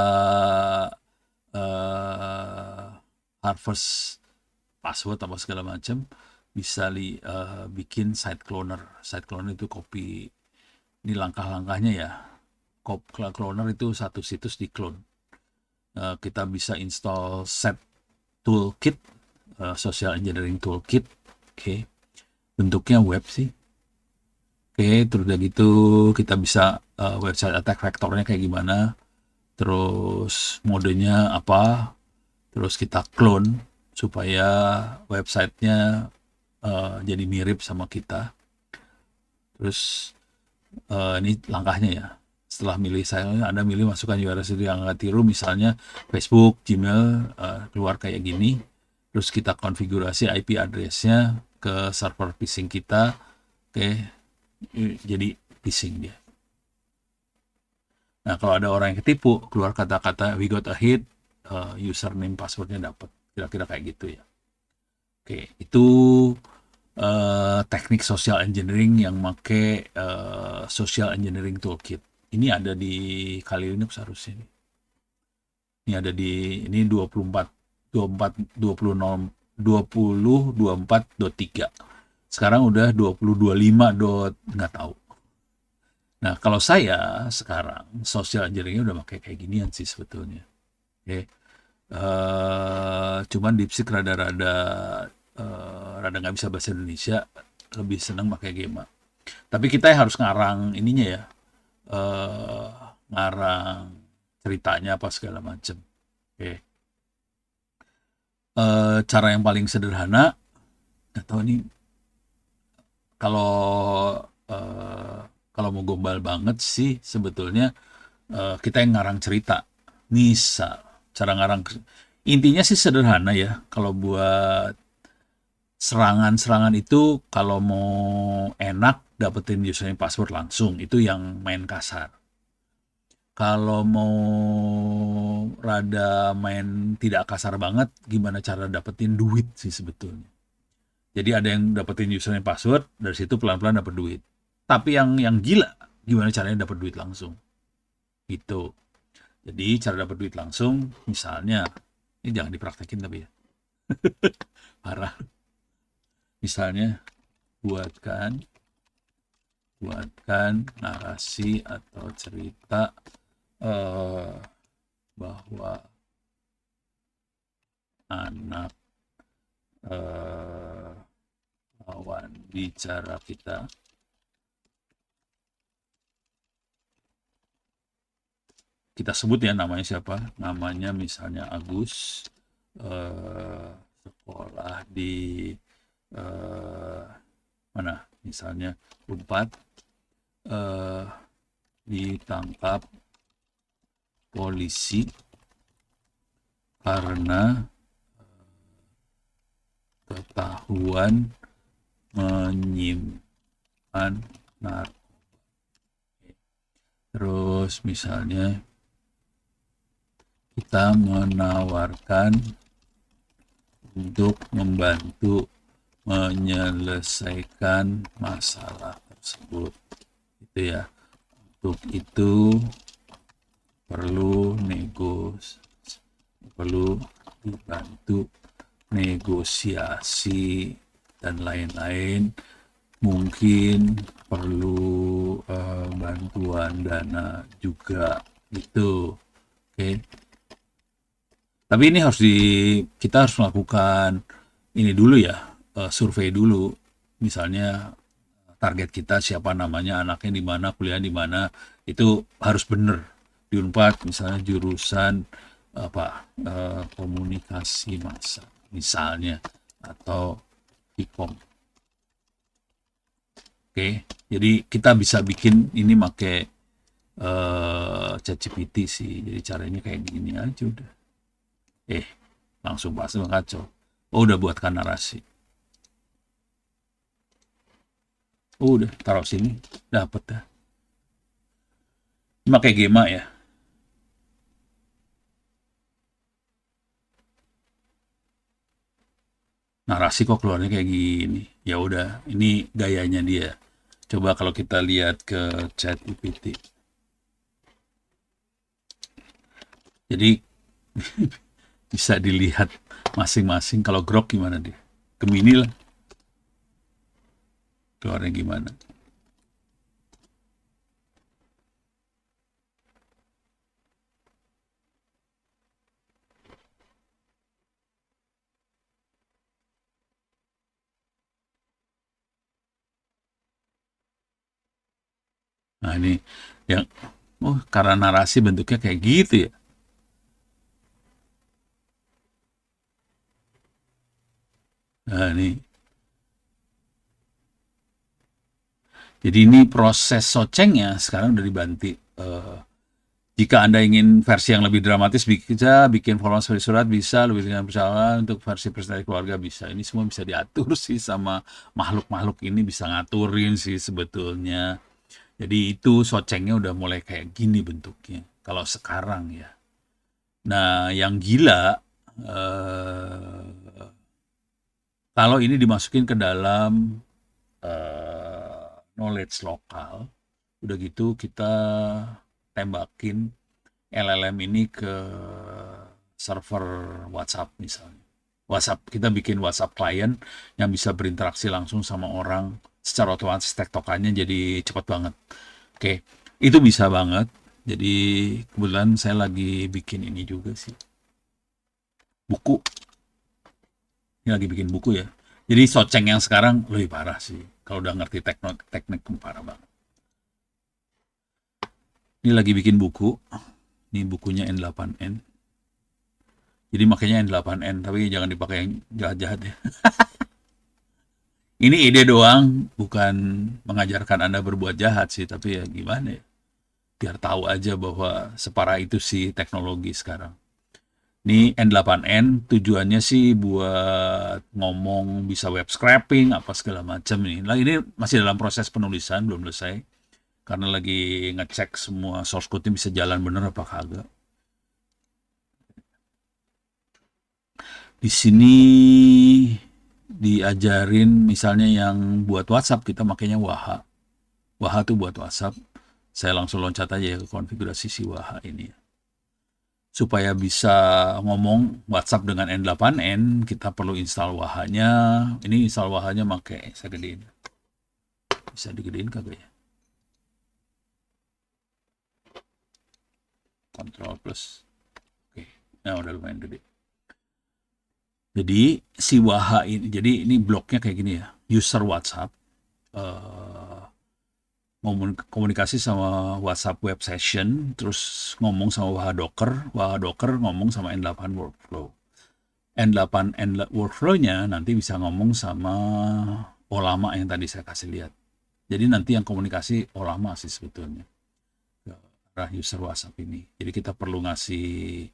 harvest password apa segala macam, bisa bikin site cloner. Site cloner itu copy. Ini langkah-langkahnya ya. Cloner itu satu situs di clone. Kita bisa install set toolkit, social engineering toolkit. Oke. Bentuknya web sih. Oke, terus udah gitu kita bisa website attack vectornya kayak gimana, terus modenya apa, terus kita clone supaya websitenya jadi mirip sama kita. Terus ini langkahnya ya. Setelah milih Anda milih masukkan URL itu yang nggak tiru, misalnya Facebook, Gmail, keluar kayak gini. Terus kita konfigurasi IP address-nya ke server phishing kita. Oke, jadi phishing dia. Nah, kalau ada orang yang ketipu, keluar kata-kata we got a hit, username passwordnya dapat. Kira-kira kayak gitu ya. Oke, itu teknik social engineering yang make social engineering toolkit. Ini ada di Kali Linux harusnya. Ini ada di ini 2024.3. Sekarang udah 2025 nggak tahu. Nah, kalau saya sekarang social engineering udah pakai kayak ginian sih sebetulnya. Oke. Cuman DeepSeek rada nggak bisa bahasa Indonesia, lebih senang pakai Gema. Tapi kita harus ngarang ininya ya, ngarang ceritanya apa segala macam. Oke. Cara yang paling sederhana, nggak tahu nih, kalau kalau mau gombal banget sih sebetulnya kita yang ngarang cerita. Misal cara ngarang, intinya sih sederhana ya. Kalau buat serangan-serangan itu, kalau mau enak dapetin username password langsung, itu yang main kasar. Kalau mau rada main tidak kasar banget, gimana cara dapetin duit sih sebetulnya. Jadi ada yang dapetin username password, dari situ pelan-pelan dapat duit. Tapi yang gila, gimana caranya dapat duit langsung? Gitu. Jadi cara dapat duit langsung, misalnya, ini jangan dipraktekin tapi ya, parah. Misalnya, buatkan buatkan narasi atau cerita eh, bahwa anak lawan bicara kita sebut ya namanya siapa, namanya misalnya Agus, eh, sekolah di eh, mana misalnya Unpad, eh, ditangkap polisi karena ketahuan menyimpan narkoba. Terus misalnya kita menawarkan untuk membantu menyelesaikan masalah tersebut. Itu ya. Untuk itu perlu dibantu negosiasi dan lain-lain. Mungkin perlu bantuan dana juga itu. Oke. Tapi ini kita harus melakukan ini dulu ya, survei dulu. Misalnya target kita siapa namanya, anaknya di mana, kuliah di mana, itu harus benar. Di Unpad misalnya jurusan apa komunikasi massa misalnya atau Ikom. Oke, jadi kita bisa bikin ini pakai ChatGPT sih. Jadi caranya kayak gini aja udah. Langsung pas kacau. Oh, udah buatkan narasi. Oh, udah taruh sini, dapat dah. Ini pakai Gema ya. Narasi kok keluarnya kayak gini. Ya udah, ini gayanya dia. Coba kalau kita lihat ke ChatGPT. Jadi bisa dilihat masing-masing. Kalau Grok gimana dia? Gemini lah. Keluarnya gimana? Nah ini yang karena narasi bentuknya kayak gitu ya. Nah ini. Jadi ini proses socengnya sekarang udah dibanti. Jika Anda ingin versi yang lebih dramatis bisa bikin format seperti surat, bisa lebih dengan persoalan untuk versi presentasi keluarga bisa. Ini semua bisa diatur sih sama makhluk-makhluk ini bisa ngaturin sih sebetulnya. Jadi itu socengnya udah mulai kayak gini bentuknya. Kalau sekarang ya. Nah, yang gila kalau ini dimasukin ke dalam knowledge lokal, udah gitu kita tembakin LLM ini ke server WhatsApp misalnya. WhatsApp, kita bikin WhatsApp client yang bisa berinteraksi langsung sama orang secara otomatis, tektokannya jadi cepat banget. Oke, itu bisa banget. Jadi kebetulan saya lagi bikin ini juga sih. Buku. Ini lagi bikin buku ya. Jadi Soceng yang sekarang lebih parah sih. Kalau udah ngerti teknik parah banget. Ini lagi bikin buku. Ini bukunya N8N. Jadi makanya N8N, tapi jangan dipakai yang jahat-jahat ya. Ini ide doang, bukan mengajarkan Anda berbuat jahat sih, tapi ya gimana ya. Biar tahu aja bahwa separah itu sih teknologi sekarang. Ini N8N tujuannya sih buat ngomong, bisa web scraping, apa segala macam nih. Nah ini masih dalam proses penulisan, belum selesai. Karena lagi ngecek semua source code-nya bisa jalan bener apa kagak. Di sini diajarin misalnya yang buat WhatsApp kita makanya Waha. Waha tuh buat WhatsApp. Saya langsung loncat aja ya ke konfigurasi si Waha ini. Supaya bisa ngomong WhatsApp dengan N8N, kita perlu install Wahanya. Ini install Wahanya pakai, saya gedein. Bisa digedein kagak ya? Control plus. Oke, nah udah lumayan gede. Jadi si Waha ini, jadi ini bloknya kayak gini ya. User WhatsApp komunikasi sama WhatsApp web session, terus ngomong sama Waha Docker ngomong sama N8 workflow. N8 workflow-nya nanti bisa ngomong sama Olama yang tadi saya kasih lihat. Jadi nanti yang komunikasi Olama sih sebetulnya ke arah user WhatsApp ini. Jadi kita perlu ngasih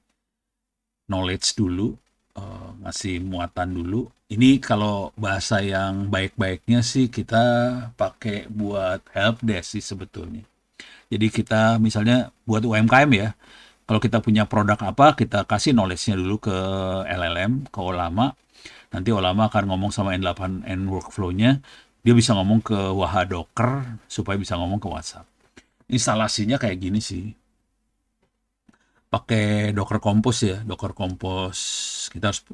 knowledge dulu, ngasih muatan dulu. Ini kalau bahasa yang baik-baiknya sih kita pakai buat helpdesk sih sebetulnya. Jadi kita misalnya buat UMKM ya, kalau kita punya produk apa, kita kasih knowledge-nya dulu ke LLM, ke Olama. Nanti Olama akan ngomong sama N8N workflow-nya, dia bisa ngomong ke Waha Docker supaya bisa ngomong ke WhatsApp. Instalasinya kayak gini sih. Pakai Docker Compose ya, Docker Compose. Kita harus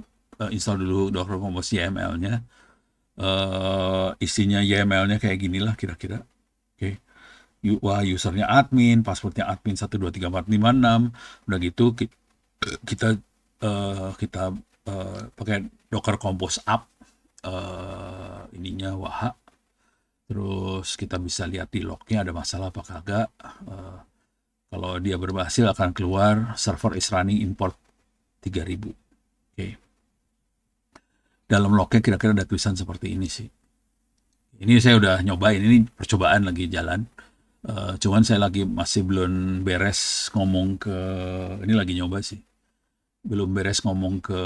install dulu Docker Compose YML-nya. Isinya YML-nya kayak ginilah kira-kira. Oke. Wah, usernya admin, passwordnya admin 1234566. Udah gitu kita pakai Docker Compose app ininya Waha. Terus kita bisa lihat di lognya ada masalah apa kagak. Kalau dia berhasil akan keluar server is running import 3000. Oke. Dalam lognya kira-kira ada tulisan seperti ini sih. Ini saya udah nyobain, ini percobaan lagi jalan. Cuman saya masih belum beres ngomong ke, ini lagi nyoba sih. Belum beres ngomong ke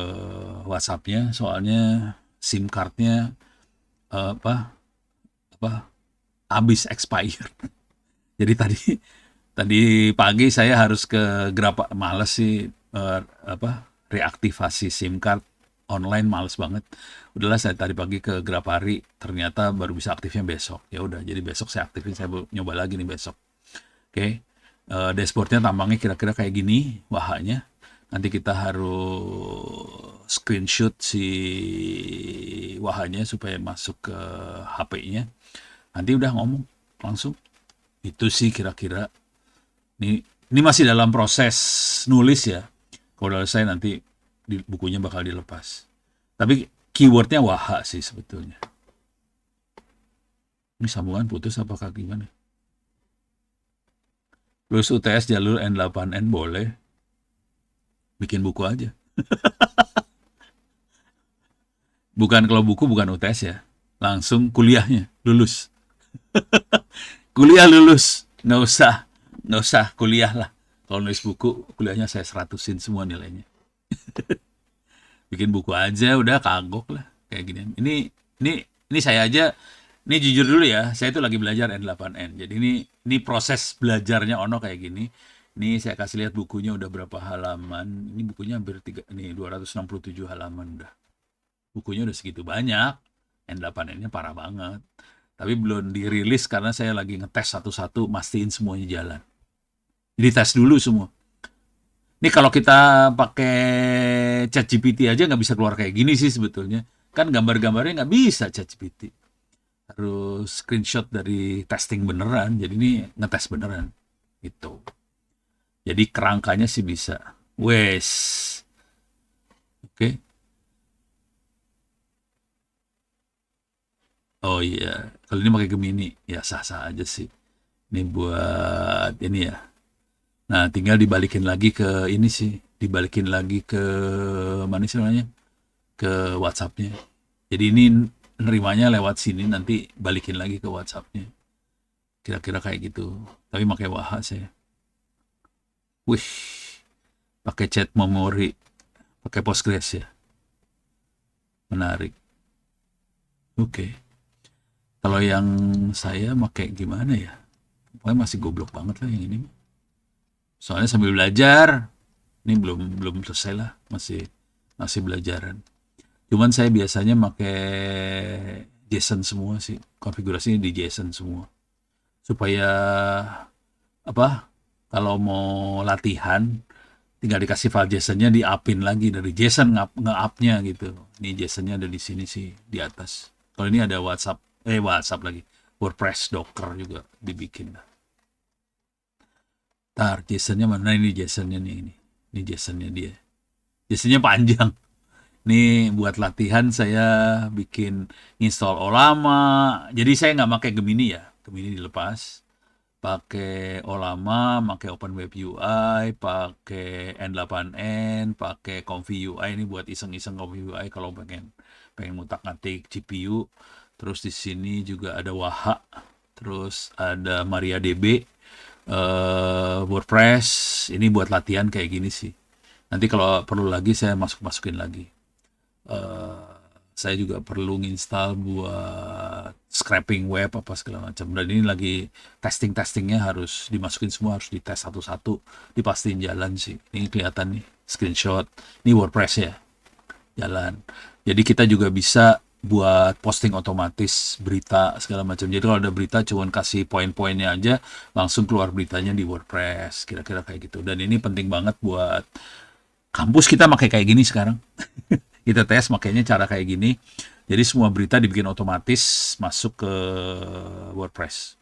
WhatsApp-nya, soalnya SIM card-nya habis expire. Jadi tadi pagi saya harus ke males sih reaktivasi SIM card online, males banget. Udahlah saya tadi pagi ke Grapari, ternyata baru bisa aktifnya besok. Ya udah, jadi besok saya aktifin, saya nyoba lagi nih besok. Oke. Dashboardnya tampangnya kira-kira kayak gini, Wahanya. Nanti kita harus screenshot si Wahanya supaya masuk ke HP-nya. Nanti udah ngomong langsung. Itu sih kira-kira. Ini masih dalam proses nulis ya. Kalau udah selesai nanti bukunya bakal dilepas. Tapi keywordnya Waha sih sebetulnya. Ini sambungan putus apakah gimana? Plus UTS jalur N8N boleh. Bikin buku aja. Kalau buku bukan UTS ya. Langsung kuliahnya, lulus. Kuliah lulus. Nggak usah kuliah lah. Kalau nulis buku, kuliahnya saya 100-in semua nilainya. Bikin buku aja udah kagok lah kayak gini. Ini saya aja, ini jujur dulu ya, saya itu lagi belajar N8N. Jadi ini proses belajarnya Ono kayak gini. Ini saya kasih lihat bukunya udah berapa halaman. Ini bukunya hampir 267 halaman udah. Bukunya udah segitu banyak. N8N-nya parah banget. Tapi belum dirilis karena saya lagi ngetes satu-satu, mastiin semuanya jalan. Jadi tes dulu semua. Ini kalau kita pakai ChatGPT aja nggak bisa keluar kayak gini sih sebetulnya. Kan gambar-gambarnya nggak bisa ChatGPT. Harus screenshot dari testing beneran. Jadi ini ngetes beneran. Gitu. Jadi kerangkanya sih bisa. Wes. Oke. Oh iya. Kalau ini pakai Gemini, ya sah-sah aja sih. Ini buat ini ya. Nah, tinggal dibalikin lagi ke ini sih. Dibalikin lagi ke mana sih namanya? Ke WhatsApp-nya. Jadi ini nerimanya lewat sini, nanti balikin lagi ke WhatsApp-nya. Kira-kira kayak gitu. Tapi pakai Waha saya. Wih, pakai chat memori, pakai Postgres ya. Menarik. Oke. Kalau yang saya pakai gimana ya? Pokoknya masih goblok banget lah yang ini. Soalnya sambil belajar, ini belum selesai lah, masih belajaran. Cuman saya biasanya pakai JSON semua sih, konfigurasinya di JSON semua. Supaya apa? Kalau mau latihan, tinggal dikasih file JSON-nya di-up-in lagi dari JSON nge-up-nya gitu. Ini JSON-nya ada di sini sih di atas. Kalau ini ada WhatsApp lagi. WordPress, Docker juga dibikin. Ntar JSON-nya mana? Ini JSON-nya nih ini. Ini JSON-nya dia. JSON-nya panjang. Nih buat latihan saya bikin install Olama. Jadi saya nggak pakai Gemini ya. Gemini dilepas. Pakai Olama, pakai OpenWeb UI, pakai N8N, pakai Comfy UI. Ini buat iseng-iseng Comfy UI kalau pengen ngutak-ngatik GPU. Terus di sini juga ada Waha, terus ada MariaDB, WordPress. Ini buat latihan kayak gini sih. Nanti kalau perlu lagi saya masukin lagi. Saya juga perlu nginstal buat scraping web apa segala macam. Dan ini lagi testingnya harus dimasukin semua, harus dites satu-satu, dipastiin jalan sih. Ini kelihatan nih screenshot. Ini WordPress ya, jalan. Jadi kita juga bisa buat posting otomatis berita segala macam. Jadi kalau ada berita cuman kasih poin-poinnya aja, langsung keluar beritanya di WordPress. Kira-kira kayak gitu. Dan ini penting banget buat kampus kita pakai kayak gini sekarang. Kita tes makanya cara kayak gini. Jadi semua berita dibikin otomatis masuk ke WordPress.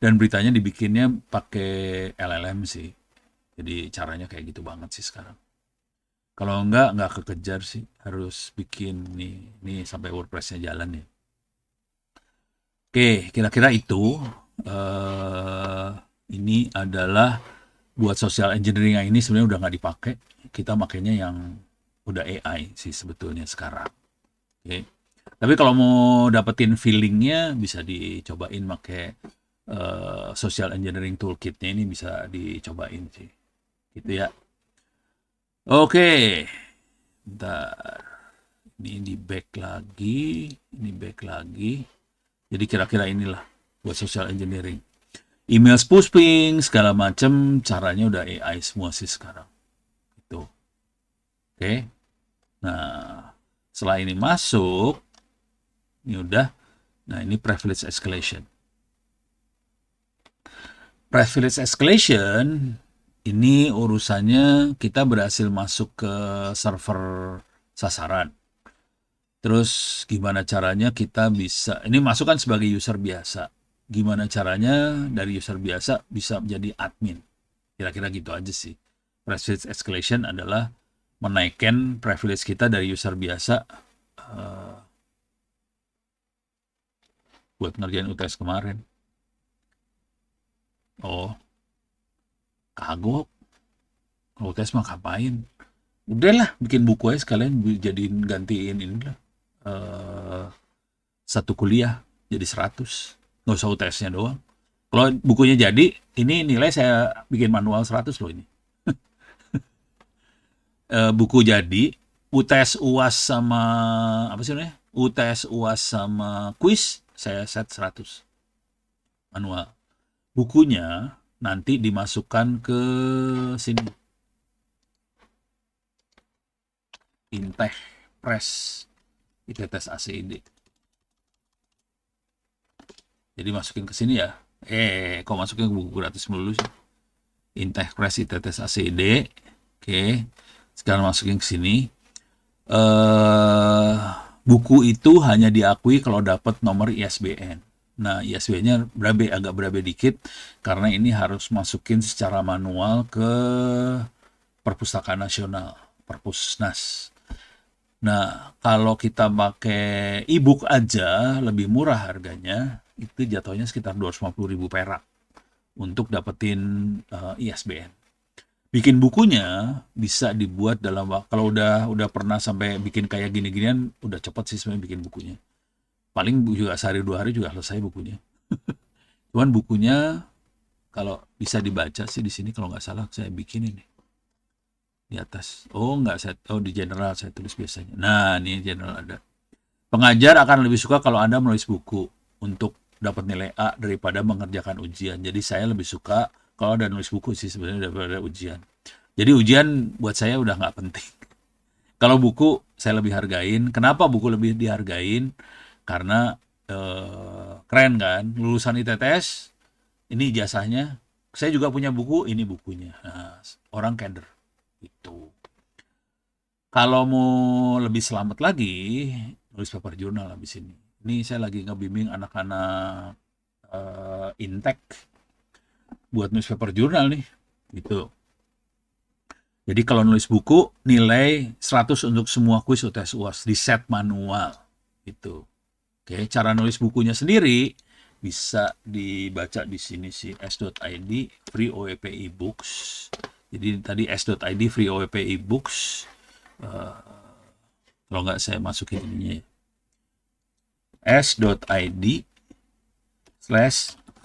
Dan beritanya dibikinnya pakai LLM sih. Jadi caranya kayak gitu banget sih sekarang. Kalau nggak kekejar sih. Harus bikin nih sampai WordPress-nya jalan ya. Oke, kira-kira itu. Ini adalah buat social engineering yang ini sebenarnya udah nggak dipakai. Kita makainya yang udah AI sih sebetulnya sekarang. Oke. Tapi kalau mau dapetin feelingnya bisa dicobain pakai social engineering toolkitnya, ini bisa dicobain sih. Gitu ya. Oke. Bentar. Ini di back lagi. Jadi kira-kira inilah buat social engineering. Email spoofing segala macam caranya udah AI semua sih sekarang. Gitu. Oke. Nah, setelah ini masuk, ini udah. Nah, ini privilege escalation. Privilege escalation ini urusannya kita berhasil masuk ke server sasaran. Terus gimana caranya kita bisa, ini masuk kan sebagai user biasa. Gimana caranya dari user biasa bisa menjadi admin. Kira-kira gitu aja sih. Privilege escalation adalah menaikkan privilege kita dari user biasa buat ngerjain UTS kemarin. Oh, kagok. UTS mah ngapain? Udahlah, bikin buku aja sekalian jadiin gantiin inilah. Satu kuliah jadi 100. Nggak usah UTS-nya doang. Kalau bukunya jadi, ini nilai saya bikin manual 100 loh ini. Buku jadi, UTS UAS sama apa sih namanya? UTS UAS sama kuis saya set 100 manual. Bukunya nanti dimasukkan ke sini. Intech Press ITTS ACID. Jadi masukin ke sini ya. Kok masukin ke buku gratis melulu sih? Intech Press ITTS ACID. Oke. Sekarang masukin ke sini. Buku itu hanya diakui kalau dapat nomor ISBN. Nah, ISBN-nya agak berabe dikit karena ini harus masukin secara manual ke Perpustakaan Nasional, Perpusnas. Nah, kalau kita pakai e-book aja lebih murah harganya, itu jatuhnya sekitar 250.000 perak untuk dapetin ISBN. Bikin bukunya bisa dibuat dalam waktu, kalau udah pernah sampai bikin kayak gini-ginian udah cepet sih sebenarnya bikin bukunya. Paling juga sehari 2 hari juga selesai bukunya. Cuman bukunya kalau bisa dibaca sih di sini kalau nggak salah saya bikin ini di atas. Di general saya tulis biasanya. Nah, ini general ada. Pengajar akan lebih suka kalau Anda menulis buku untuk dapat nilai A daripada mengerjakan ujian. Jadi saya lebih suka kalau ada nulis buku sih sebenarnya daripada ujian. Jadi ujian buat saya udah nggak penting. Kalau buku saya lebih hargain. Kenapa buku lebih dihargain? Karena keren kan, lulusan ITTS, ini ijazahnya. Saya juga punya buku, ini bukunya. Nah, orang keder itu. Kalau mau lebih selamat lagi, nulis paper jurnal habis ini. Ini saya lagi ngebimbing anak-anak Intek buat nulis paper jurnal nih. Gitu. Jadi kalau nulis buku, nilai 100 untuk semua kuis UTS UAS di set manual. Gitu. Oke, cara nulis bukunya sendiri bisa dibaca di sini sih, s.id free OEP ebooks. Jadi tadi s.id free OEP ebooks. Kalau nggak saya masukin ininya ya. s.id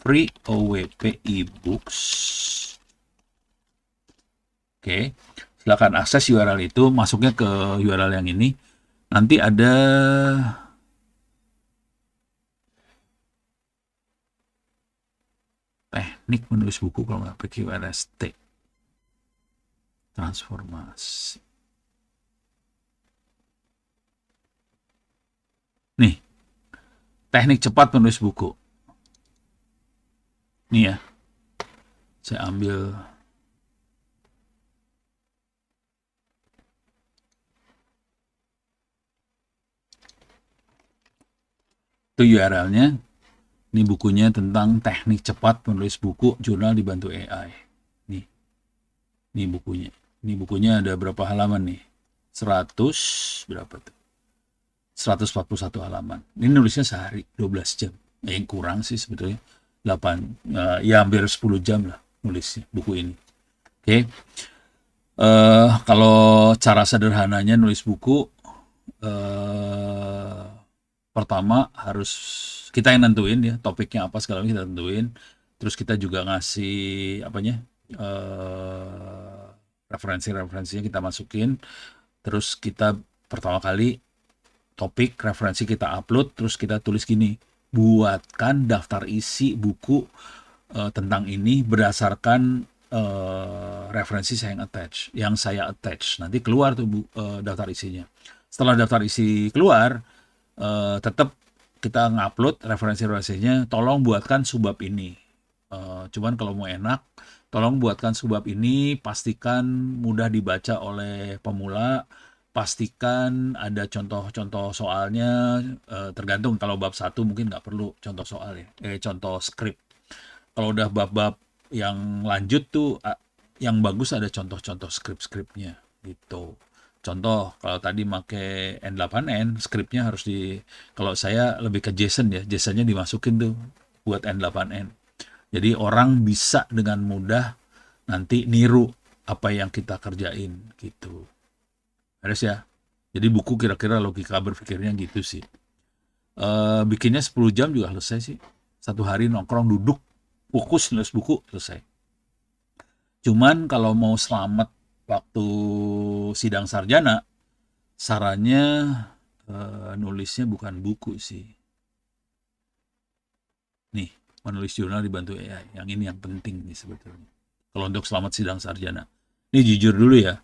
/free OEP ebooks. Oke, silakan akses URL itu, masuknya ke URL yang ini. Nanti ada teknik menulis buku kalau nggak PQRST. Transformasi. Nih, teknik cepat menulis buku. Nih ya, saya ambil itu URL-nya. Ini bukunya tentang teknik cepat menulis buku jurnal dibantu AI. Nih bukunya. Ini bukunya ada berapa halaman nih? 100 berapa tuh? 141 halaman. Ini nulisnya sehari, 12 jam. Yang kurang sih sebetulnya. 8, ya hampir 10 jam lah nulisnya buku ini. Oke. Kalau cara sederhananya nulis buku, pertama harus kita yang nentuin ya, topiknya apa segala macam kita tentuin. Terus kita juga ngasih apanya, referensinya kita masukin. Terus kita pertama kali topik referensi kita upload, terus kita tulis gini, buatkan daftar isi buku tentang ini berdasarkan referensi yang saya attach. Nanti keluar tuh daftar isinya. Setelah daftar isi keluar, tetap kita ngupload referensinya, tolong buatkan subbab ini. Cuman kalau mau enak, tolong buatkan subbab ini, pastikan mudah dibaca oleh pemula, pastikan ada contoh-contoh soalnya, tergantung kalau bab 1 mungkin nggak perlu contoh soal ya, contoh skrip. Kalau udah bab-bab yang lanjut tuh, yang bagus ada contoh-contoh skrip-skripnya gitu. Contoh, kalau tadi make N8N, skripnya harus kalau saya lebih ke JSON ya, JSON-nya dimasukin tuh buat N8N. Jadi orang bisa dengan mudah nanti niru apa yang kita kerjain gitu. Beres ya? Jadi buku kira-kira logika berpikirnya gitu sih. Bikinnya 10 jam juga selesai sih. Satu hari nongkrong duduk, fokus nulis buku, selesai. Cuman kalau mau selamat waktu sidang sarjana, sarannya nulisnya bukan buku sih. Nih, menulis jurnal dibantu AI. Yang ini yang penting nih sebetulnya. Kalau untuk selamat sidang sarjana. Ini jujur dulu ya,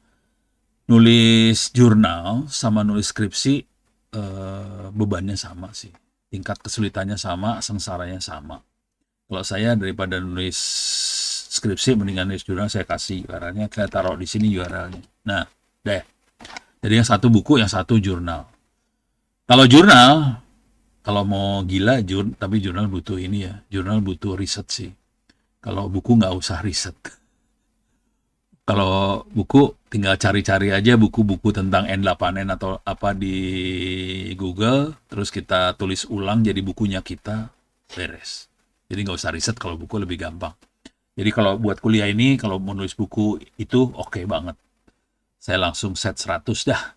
nulis jurnal sama nulis skripsi bebannya sama sih. Tingkat kesulitannya sama, sengsaranya sama. Kalau saya daripada nulis skripsi mendingan nulis jurnal, saya kasih URL-nya, saya taruh di sini URL-nya. Nah, deh. Jadi yang satu buku, yang satu jurnal. Kalau jurnal, kalau mau gila, tapi jurnal butuh ini ya, jurnal butuh riset sih. Kalau buku nggak usah riset. Kalau buku tinggal cari-cari aja buku-buku tentang N8N atau apa di Google, terus kita tulis ulang jadi bukunya kita, beres. Jadi nggak usah riset, kalau buku lebih gampang. Jadi kalau buat kuliah ini, kalau mau nulis buku itu oke banget. Saya langsung set 100 dah.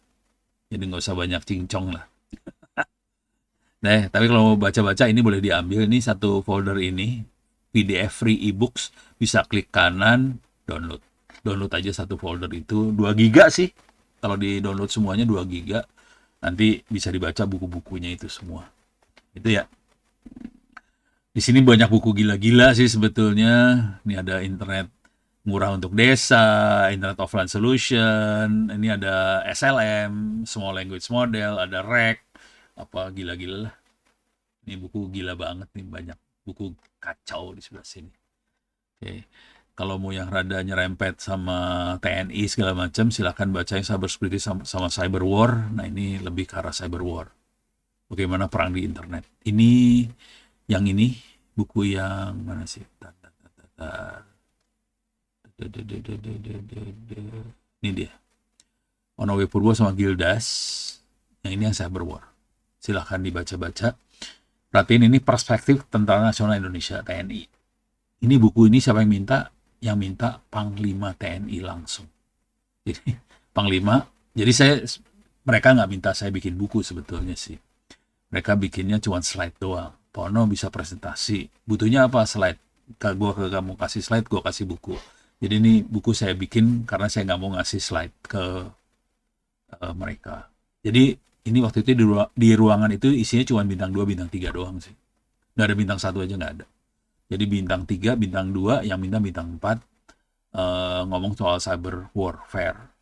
Jadi nggak usah banyak cincong lah. Nah, tapi kalau mau baca-baca ini boleh diambil. Ini satu folder ini, PDF free ebooks, bisa klik kanan, download. Download aja satu folder itu, 2 giga sih. Kalau di download semuanya 2 giga, nanti bisa dibaca buku-bukunya itu semua. Itu ya. Di sini banyak buku gila-gila sih sebetulnya. Ini ada internet murah untuk desa, Internet of Land Solution, ini ada SLM, Small Language Model, ada REC, apa gila-gila lah. Ini buku gila banget nih, banyak buku kacau di sebelah sini. Oke. Kalau mau yang rada nyerempet sama TNI segala macam, silahkan baca yang Cyber Security sama Cyber War. Nah, ini lebih ke arah Cyber War. Bagaimana perang di internet. Ini, yang ini, buku yang mana sih? Ini dia. Onowe Purwo sama Gildas. Yang ini yang Cyber War. Silahkan dibaca-baca. Perhatiin ini perspektif Tentara Nasional Indonesia, TNI. Ini buku ini siapa yang minta? Yang minta Panglima TNI langsung. Jadi Panglima. Jadi mereka nggak minta saya bikin buku sebetulnya sih. Mereka bikinnya cuma slide doang. Pono bisa presentasi. Butuhnya apa? Slide. Kamu kasih slide, gue kasih buku. Jadi ini buku saya bikin karena saya nggak mau ngasih slide ke mereka. Jadi ini waktu itu di ruangan itu isinya cuma bintang 2, bintang 3 doang sih. Nggak ada bintang 1 aja, nggak ada. Jadi bintang 3, bintang 2, yang minta bintang 4 ngomong soal cyber warfare.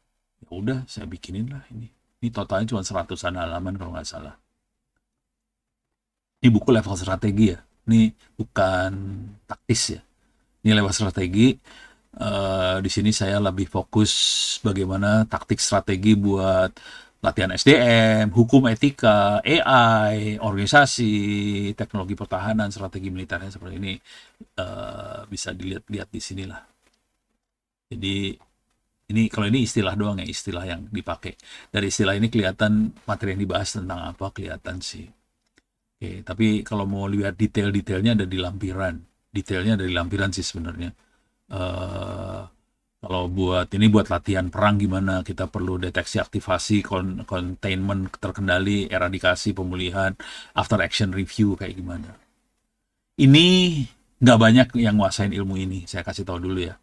Ya udah, saya bikinin lah ini. Ini totalnya cuma 100-an halaman kalau nggak salah. Ini buku level strategi ya. Ini bukan taktis ya. Ini level strategi. Di sini saya lebih fokus bagaimana taktik strategi buat latihan SDM, hukum etika, AI, organisasi, teknologi pertahanan, strategi militernya seperti ini. Bisa dilihat di sinilah. Jadi kalau ini istilah doang ya, istilah yang dipakai. Dari istilah ini kelihatan materi yang dibahas tentang apa, kelihatan sih. Oke, tapi kalau mau lihat detail-detailnya ada di lampiran. Detailnya ada di lampiran sih sebenarnya. Kalau buat latihan perang gimana, kita perlu deteksi, aktivasi, containment, terkendali, eradikasi, pemulihan, after action review kayak gimana. Ini nggak banyak yang nguasain ilmu ini, saya kasih tahu dulu ya.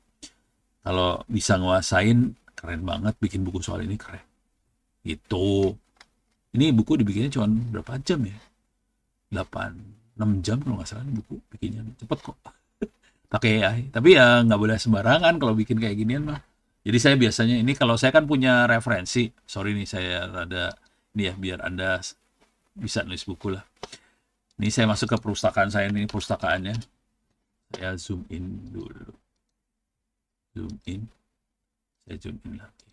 Kalau bisa nguasain, keren banget, bikin buku soal ini keren. Gitu. Ini buku dibikinnya cuma berapa jam ya? 6 jam kalau nggak salah ini buku bikinnya. Cepet kok. Pakai AI. Tapi ya nggak boleh sembarangan kalau bikin kayak ginian mah. Jadi saya biasanya ini, kalau saya kan punya referensi. Sorry nih, saya rada ini ya, biar Anda bisa nulis buku lah. Ini saya masuk ke perpustakaan saya, ini perpustakaannya. Saya zoom in dulu. Zoom in. Saya zoom in lagi.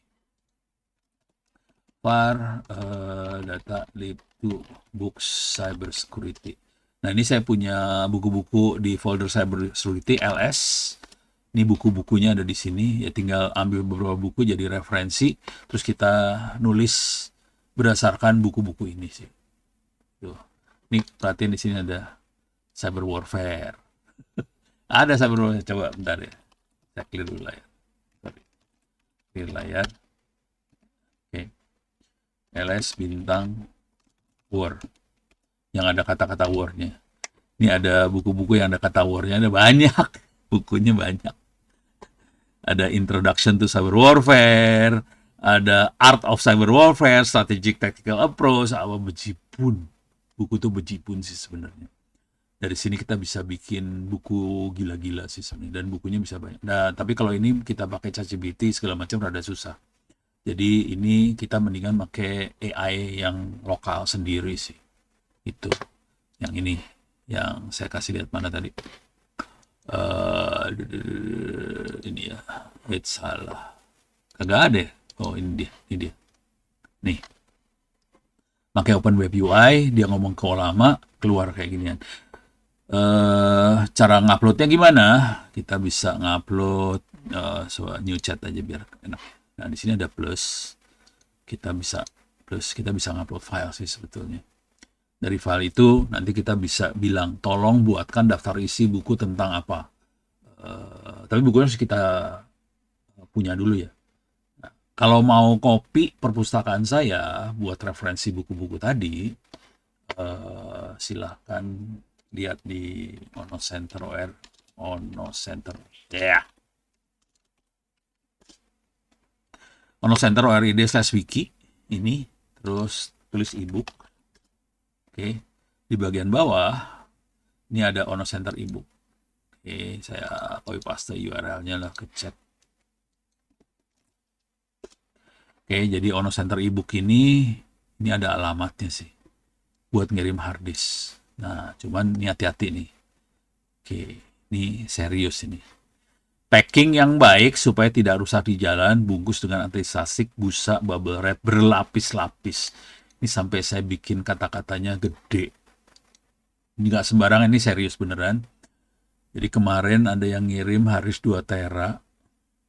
Data lib to books cyber security. Nah, ini saya punya buku-buku di folder cyber security LS. Ini buku-bukunya ada di sini. Ya tinggal ambil beberapa buku jadi referensi, terus kita nulis berdasarkan buku-buku ini sih. Tuh. Ini perhatiin di sini ada cyber warfare. Ada cyber warfare. Coba bentar ya. Saya clear dulu layar. Sorry. Clear layar. Oke. LS bintang war. Yang ada kata-kata war-nya. Ini ada buku-buku yang ada kata war-nya, ada banyak. Bukunya banyak. Ada Introduction to Cyber Warfare, ada Art of Cyber Warfare, Strategic Tactical Approach, apa bejibun. Buku tuh bejibun sih sebenarnya. Dari sini kita bisa bikin buku gila-gila sih sebenarnya, dan bukunya bisa banyak. Nah, tapi kalau ini kita pakai ChatGPT segala macam rada susah. Jadi ini kita mendingan pakai AI yang lokal sendiri sih. Itu yang ini yang saya kasih lihat, mana tadi, ini ya, salah, kagak ada. Oh, ini dia nih, pakai Open Web UI, dia ngomong ke ulama, keluar kayak ginian. Cara nguploadnya gimana? Kita bisa ngupload new chat aja biar enak. Nah, di sini ada plus, kita bisa ngupload file sih sebetulnya. Dari file itu nanti kita bisa bilang tolong buatkan daftar isi buku tentang apa. Tapi bukunya harus kita punya dulu ya. Nah, kalau mau copy perpustakaan saya buat referensi buku-buku tadi, silahkan lihat di Ono Center OR. Ono Center. Yeah. Ono Center ORID/wiki ini, terus tulis ebook. Oke, di bagian bawah ini ada Ono Center ebook. Oke, saya copy paste URL-nya lah ke chat. Oke, jadi Ono Center ebook ini ada alamatnya sih buat ngirim hard disk. Nah, cuman ini hati-hati nih. Oke, ini serius ini. Packing yang baik supaya tidak rusak di jalan, bungkus dengan antiseptik, busa, bubble wrap, berlapis-lapis. Ini sampai saya bikin kata-katanya gede. Ini nggak sembarangan, ini serius beneran. Jadi kemarin ada yang ngirim Haris 2 tera,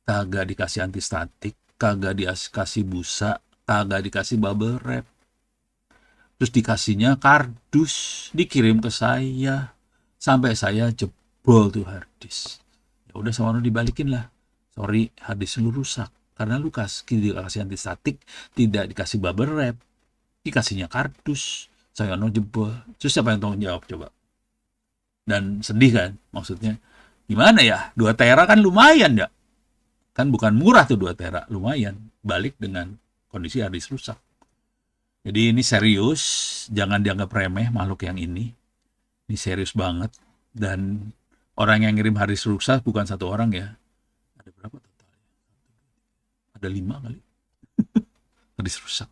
kagak dikasih antistatik, kagak dikasih busa, kagak dikasih bubble wrap. Terus dikasihnya kardus, dikirim ke saya. Sampai saya jebol tuh harddisk. Ya udah sama dibalikin lah. Sorry, harddisk lu rusak. Karena lu dikasih antistatik, tidak dikasih bubble wrap, dikasihnya kardus. Saya jebol. Terus siapa yang tanggung jawab coba? Dan sedih kan, maksudnya. Gimana ya? 2 tera kan lumayan ya. Kan bukan murah tuh 2 tera, lumayan. Balik dengan kondisi harddisk rusak. Jadi ini serius, jangan dianggap remeh makhluk yang ini. Ini serius banget. Dan orang yang ngirim harddisk rusak bukan satu orang ya. Ada berapa total? Ada 5 kali. Harddisk rusak.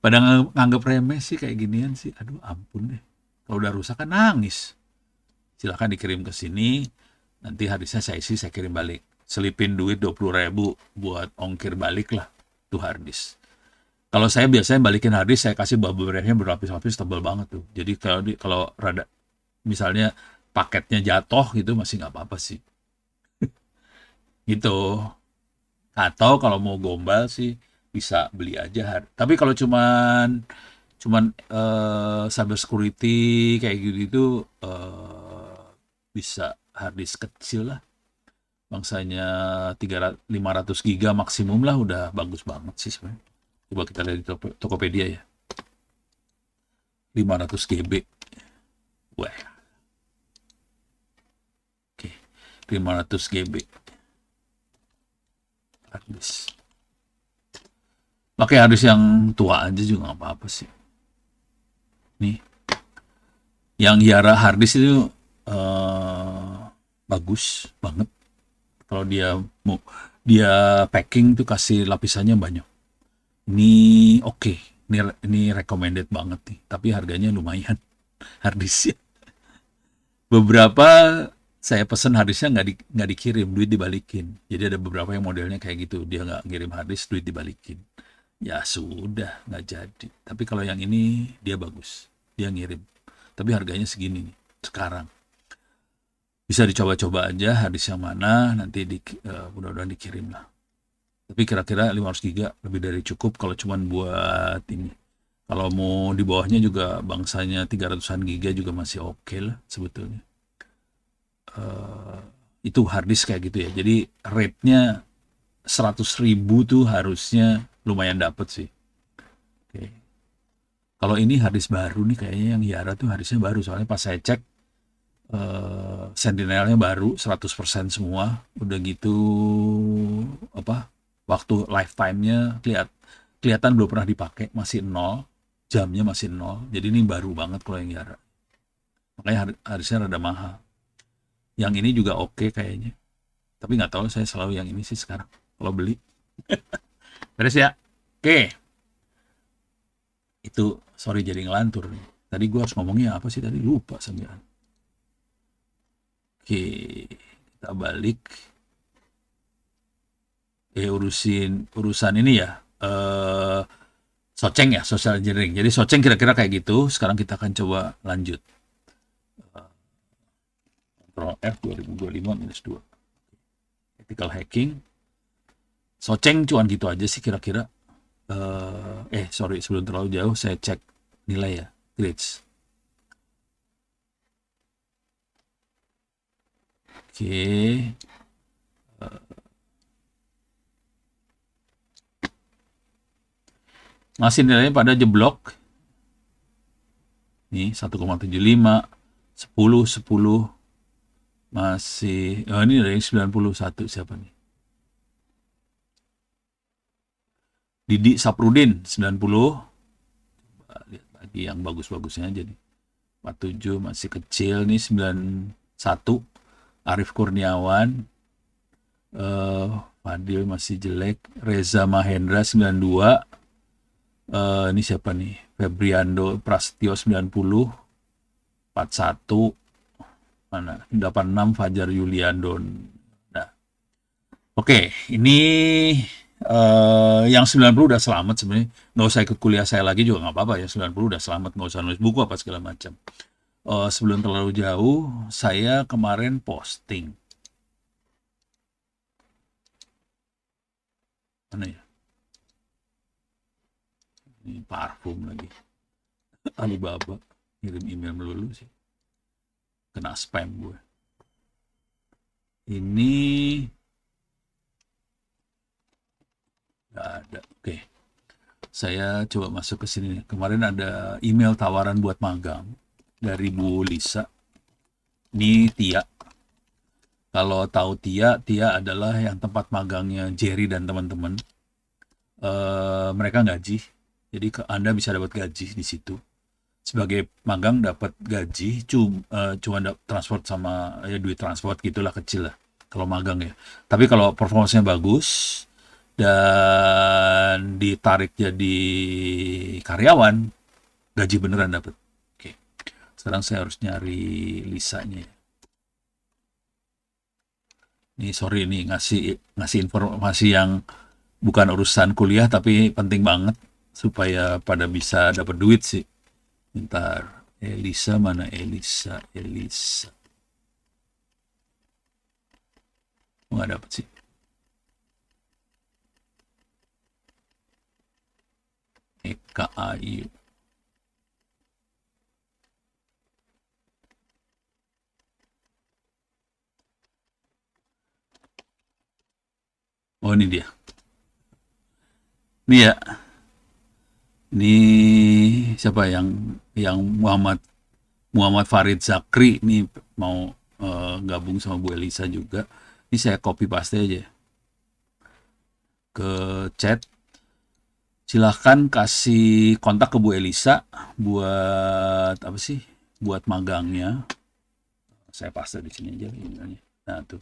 Pada nganggap remeh sih kayak ginian sih. Aduh ampun deh. Kalau udah rusak kan nangis. Silahkan dikirim ke sini. Nanti harddisknya saya isi, saya kirim balik. Selipin duit 20.000 buat ongkir balik lah tuh harddisk. Kalau saya biasanya balikin harddisk, saya kasih bubble wrap-nya berlapis-lapis, tebal banget tuh. Jadi kalau rada misalnya paketnya jatuh gitu masih nggak apa-apa sih. Gitu. Atau kalau mau gombal sih bisa beli aja. Tapi kalau cuman cyber security kayak gitu bisa harddisk kecil lah. Bangsanya 500 giga maksimum lah, udah bagus banget sih sebenarnya. Coba kita lihat di Tokopedia ya. 500 GB. Wah. Oke. 500 GB. Harddisk. Pakai harddisk yang tua aja juga nggak apa-apa sih. Nih. Yang Yara harddisk itu bagus banget. Kalau dia packing tuh kasih lapisannya banyak. Ini oke. Ini recommended banget nih. Tapi harganya lumayan. Harddisknya. Beberapa saya pesen harddisknya nggak dikirim, duit dibalikin. Jadi ada beberapa yang modelnya kayak gitu. Dia nggak ngirim harddisk, duit dibalikin. Ya sudah, nggak jadi. Tapi kalau yang ini dia bagus. Dia ngirim. Tapi harganya segini nih. Sekarang. Bisa dicoba-coba aja harddisk yang mana. Nanti mudah-mudahan dikirim lah. Tapi kira-kira 500 giga lebih dari cukup kalau cuman buat ini. Kalau mau di bawahnya juga bangsanya 300-an giga juga masih oke lah sebetulnya. Itu harddisk kayak gitu ya. Jadi rate-nya 100.000 tuh harusnya lumayan dapet sih. Oke. Kalau ini harddisk baru nih kayaknya yang Yara tuh harddisknya baru. Soalnya pas saya cek Sentinelnya baru 100% semua. Udah gitu waktu lifetime-nya kelihatan belum pernah dipakai, masih 0, jamnya masih 0. Jadi ini baru banget kalau yang Yara. Makanya harusnya rada mahal. Yang ini juga oke kayaknya. Tapi nggak tahu, saya selalu yang ini sih sekarang kalau beli. Beres ya? Oke. Itu sorry jadi ngelantur. Tadi gue harus ngomongnya apa sih tadi? Lupa sampean. Oke, kita balik. Urusan ini ya. Soceng ya, social engineering. Jadi Soceng kira-kira kayak gitu. Sekarang kita akan coba lanjut. Ctrl F 2025-2. Ethical hacking. Soceng cuman gitu aja sih kira-kira. Sorry, sebelum terlalu jauh saya cek nilai ya, grades. Oke. Masih nilainya pada jeblok. Nih 1,75, 10, 10. Masih, ini dari 91 siapa nih? Didi Saprudin 90. Coba lihat lagi yang bagus-bagusnya aja nih. 47 masih kecil nih, 91. Arif Kurniawan Fadil masih jelek. Reza Mahendra 92. Ini siapa nih? Febriando Prasetyo 90. 41. Mana? 86 Fajar Yuliando. Nah, oke, ini yang 90 udah selamat sebenarnya. Nggak usah ikut kuliah saya lagi juga nggak apa-apa ya. 90 udah selamat, nggak usah nulis buku apa segala macam. Sebelum terlalu jauh, saya kemarin posting. Mana ya? Ini parfum lagi. Alibaba. Ngirim email melulu sih. Kena spam gue. Ini nggak ada. Oke. Saya coba masuk ke sini. Kemarin ada email tawaran buat magang dari Bu Lisa. Ini Tia. Kalau tahu Tia, Tia adalah yang tempat magangnya Jerry dan teman-teman. Mereka gaji, jadi Anda bisa dapat gaji di situ. Sebagai magang dapat gaji, cuma transport sama ya duit transport gitulah, kecil lah kalau magang ya. Tapi kalau performanya bagus dan ditarik jadi karyawan, gaji beneran dapat. Oke. Sekarang saya harus nyari Lisanya. Ini sorry nih ngasih informasi yang bukan urusan kuliah tapi penting banget supaya pada bisa dapat duit sih. Bentar, Elisa mana Elisa? Nggak dapat sih. Eka Ayu. Oh, ini dia. Ini ya. Ini siapa yang Muhammad Farid Zakri ini mau gabung sama Bu Elisa juga. Ini saya copy paste aja ke chat. Silahkan kasih kontak ke Bu Elisa buat apa sih? Buat magangnya. Saya paste di sini aja emailnya. Nah, tuh.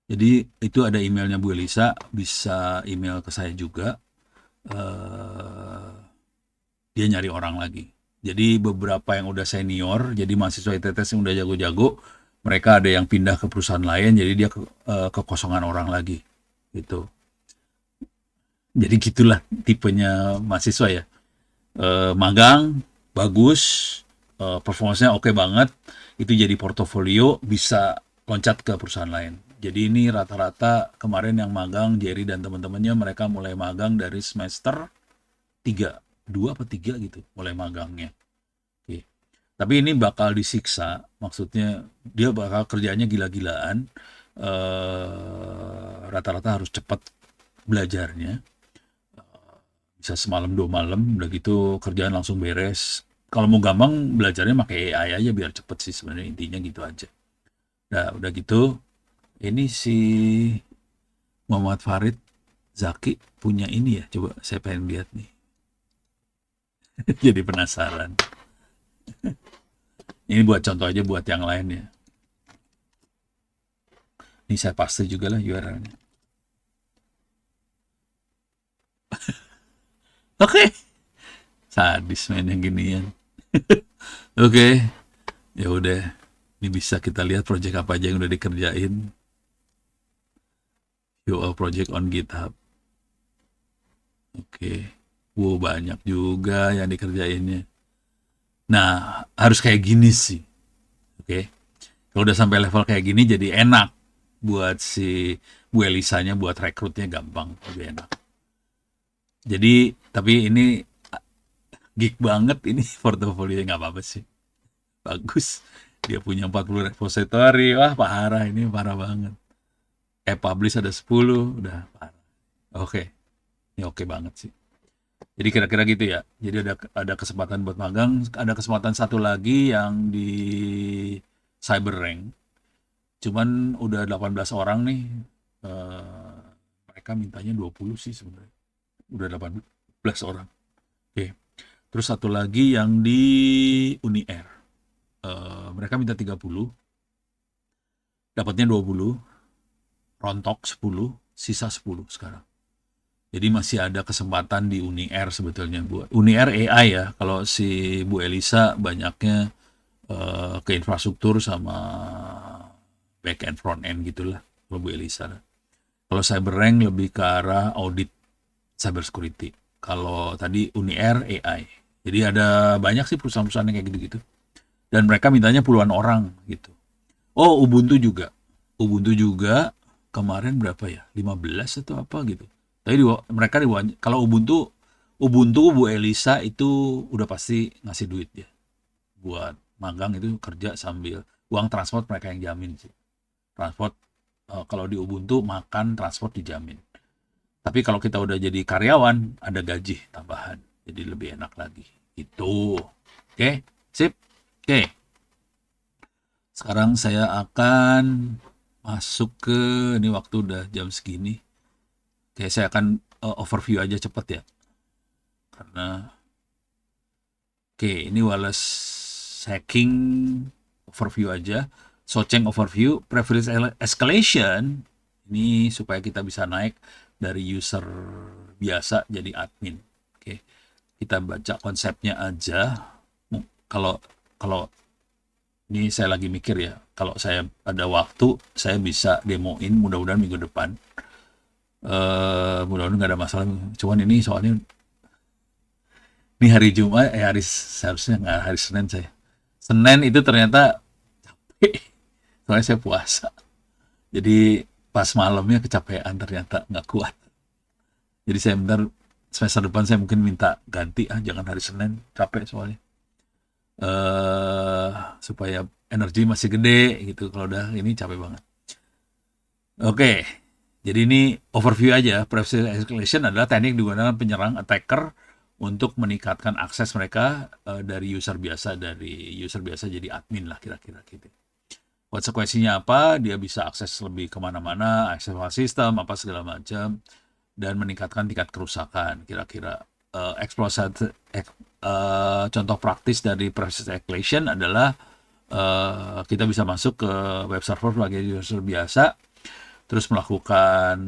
Jadi itu ada emailnya Bu Elisa, bisa email ke saya juga. Dia nyari orang lagi. Jadi beberapa yang udah senior, jadi mahasiswa ITTS yang udah jago-jago, mereka ada yang pindah ke perusahaan lain, jadi dia kekosongan orang lagi, gitu. Jadi gitulah tipenya mahasiswa ya. Magang, bagus, performanya oke banget, itu jadi portofolio, bisa loncat ke perusahaan lain. Jadi ini rata-rata kemarin yang magang, Jerry dan teman-temannya, mereka mulai magang dari semester 3, 2 apa 3 gitu, mulai magangnya. Oke. Tapi ini bakal disiksa, maksudnya dia bakal kerjanya gila-gilaan, rata-rata harus cepat belajarnya, bisa semalam 2 malam, udah gitu kerjaan langsung beres. Kalau mau gampang belajarnya pakai AI aja biar cepet sih, sebenarnya intinya gitu aja. Nah, udah gitu, ini si Muhammad Farid Zaki punya ini ya, coba saya pengen lihat nih. Jadi penasaran. Ini buat contoh aja buat yang lain ya. Ini saya paste juga lah URL-nya. Oke. Sadis main yang ginian. Oke. Ya udah. Ini bisa kita lihat project apa aja yang udah dikerjain. View all project on GitHub. Oke. Wow, banyak juga yang dikerjainnya. Nah, harus kayak gini sih. Oke. Kalau udah sampai level kayak gini jadi enak buat si Bu Elisanya, buat rekrutnya gampang, lebih enak. Jadi, tapi ini geek banget ini portofolio, nggak apa-apa sih. Bagus. Dia punya 40 repository. Wah, parah, ini parah banget. Publish ada 10, udah parah. Oke. Ini oke banget sih. Jadi kira-kira gitu ya. Jadi ada kesempatan buat magang, ada kesempatan satu lagi yang di CyberRank. Cuman udah 18 orang nih. Eh, Mereka mintanya 20 sih sebenarnya. Udah 18 orang. Oke. Terus satu lagi yang di Uni-Air. Mereka minta 30, dapatnya 20. rontok 10, sisa 10 sekarang. Jadi masih ada kesempatan di Uni-R sebetulnya buat Uni-R AI ya. Kalau si Bu Elisa banyaknya ke infrastruktur sama back end front end gitulah. Kalau Bu Elisa. Kalau CyberRank lebih ke arah audit cyber security. Kalau tadi Uni-R AI. Jadi ada banyak sih perusahaan-perusahaan yang kayak gitu-gitu. Dan mereka mintanya puluhan orang gitu. Oh, Ubuntu juga. Ubuntu juga kemarin berapa ya? 15 atau apa gitu. Tapi mereka kalau Ubuntu Bu Elisa itu udah pasti ngasih duit ya. Buat magang itu kerja sambil uang transport mereka yang jamin sih. Transport kalau di Ubuntu makan transport dijamin. Tapi kalau kita udah jadi karyawan ada gaji tambahan. Jadi lebih enak lagi. Itu. Oke, sip. Oke. Sekarang saya akan masuk ke ini waktu udah jam segini. Oke, saya akan overview aja cepet ya. Karena oke, ini Wallace hacking overview aja. Soceng overview, privilege escalation ini supaya kita bisa naik dari user biasa jadi admin. Oke. Kita baca konsepnya aja. Kalau kalau ini saya lagi mikir ya, kalau saya ada waktu, saya bisa demoin mudah-mudahan minggu depan. Mudah-mudahan nggak ada masalah. Cuman ini soalnya ini hari Jumat, seharusnya nggak hari Senin saya. Senin itu ternyata capek, soalnya saya puasa. Jadi pas malamnya kecapean ternyata nggak kuat. Jadi saya bentar semester depan saya mungkin minta ganti jangan hari Senin, capek soalnya. Supaya energi masih gede gitu. Kalau udah ini capek banget. Oke, jadi ini overview aja. Privilege escalation adalah teknik digunakan penyerang attacker untuk meningkatkan akses mereka dari user biasa jadi admin lah kira-kira gitu. Konsekuensinya apa? Dia bisa akses lebih kemana-mana, akses file system apa segala macam, dan meningkatkan tingkat kerusakan. Kira-kira contoh praktis dari privilege escalation adalah kita bisa masuk ke web server sebagai user biasa, terus melakukan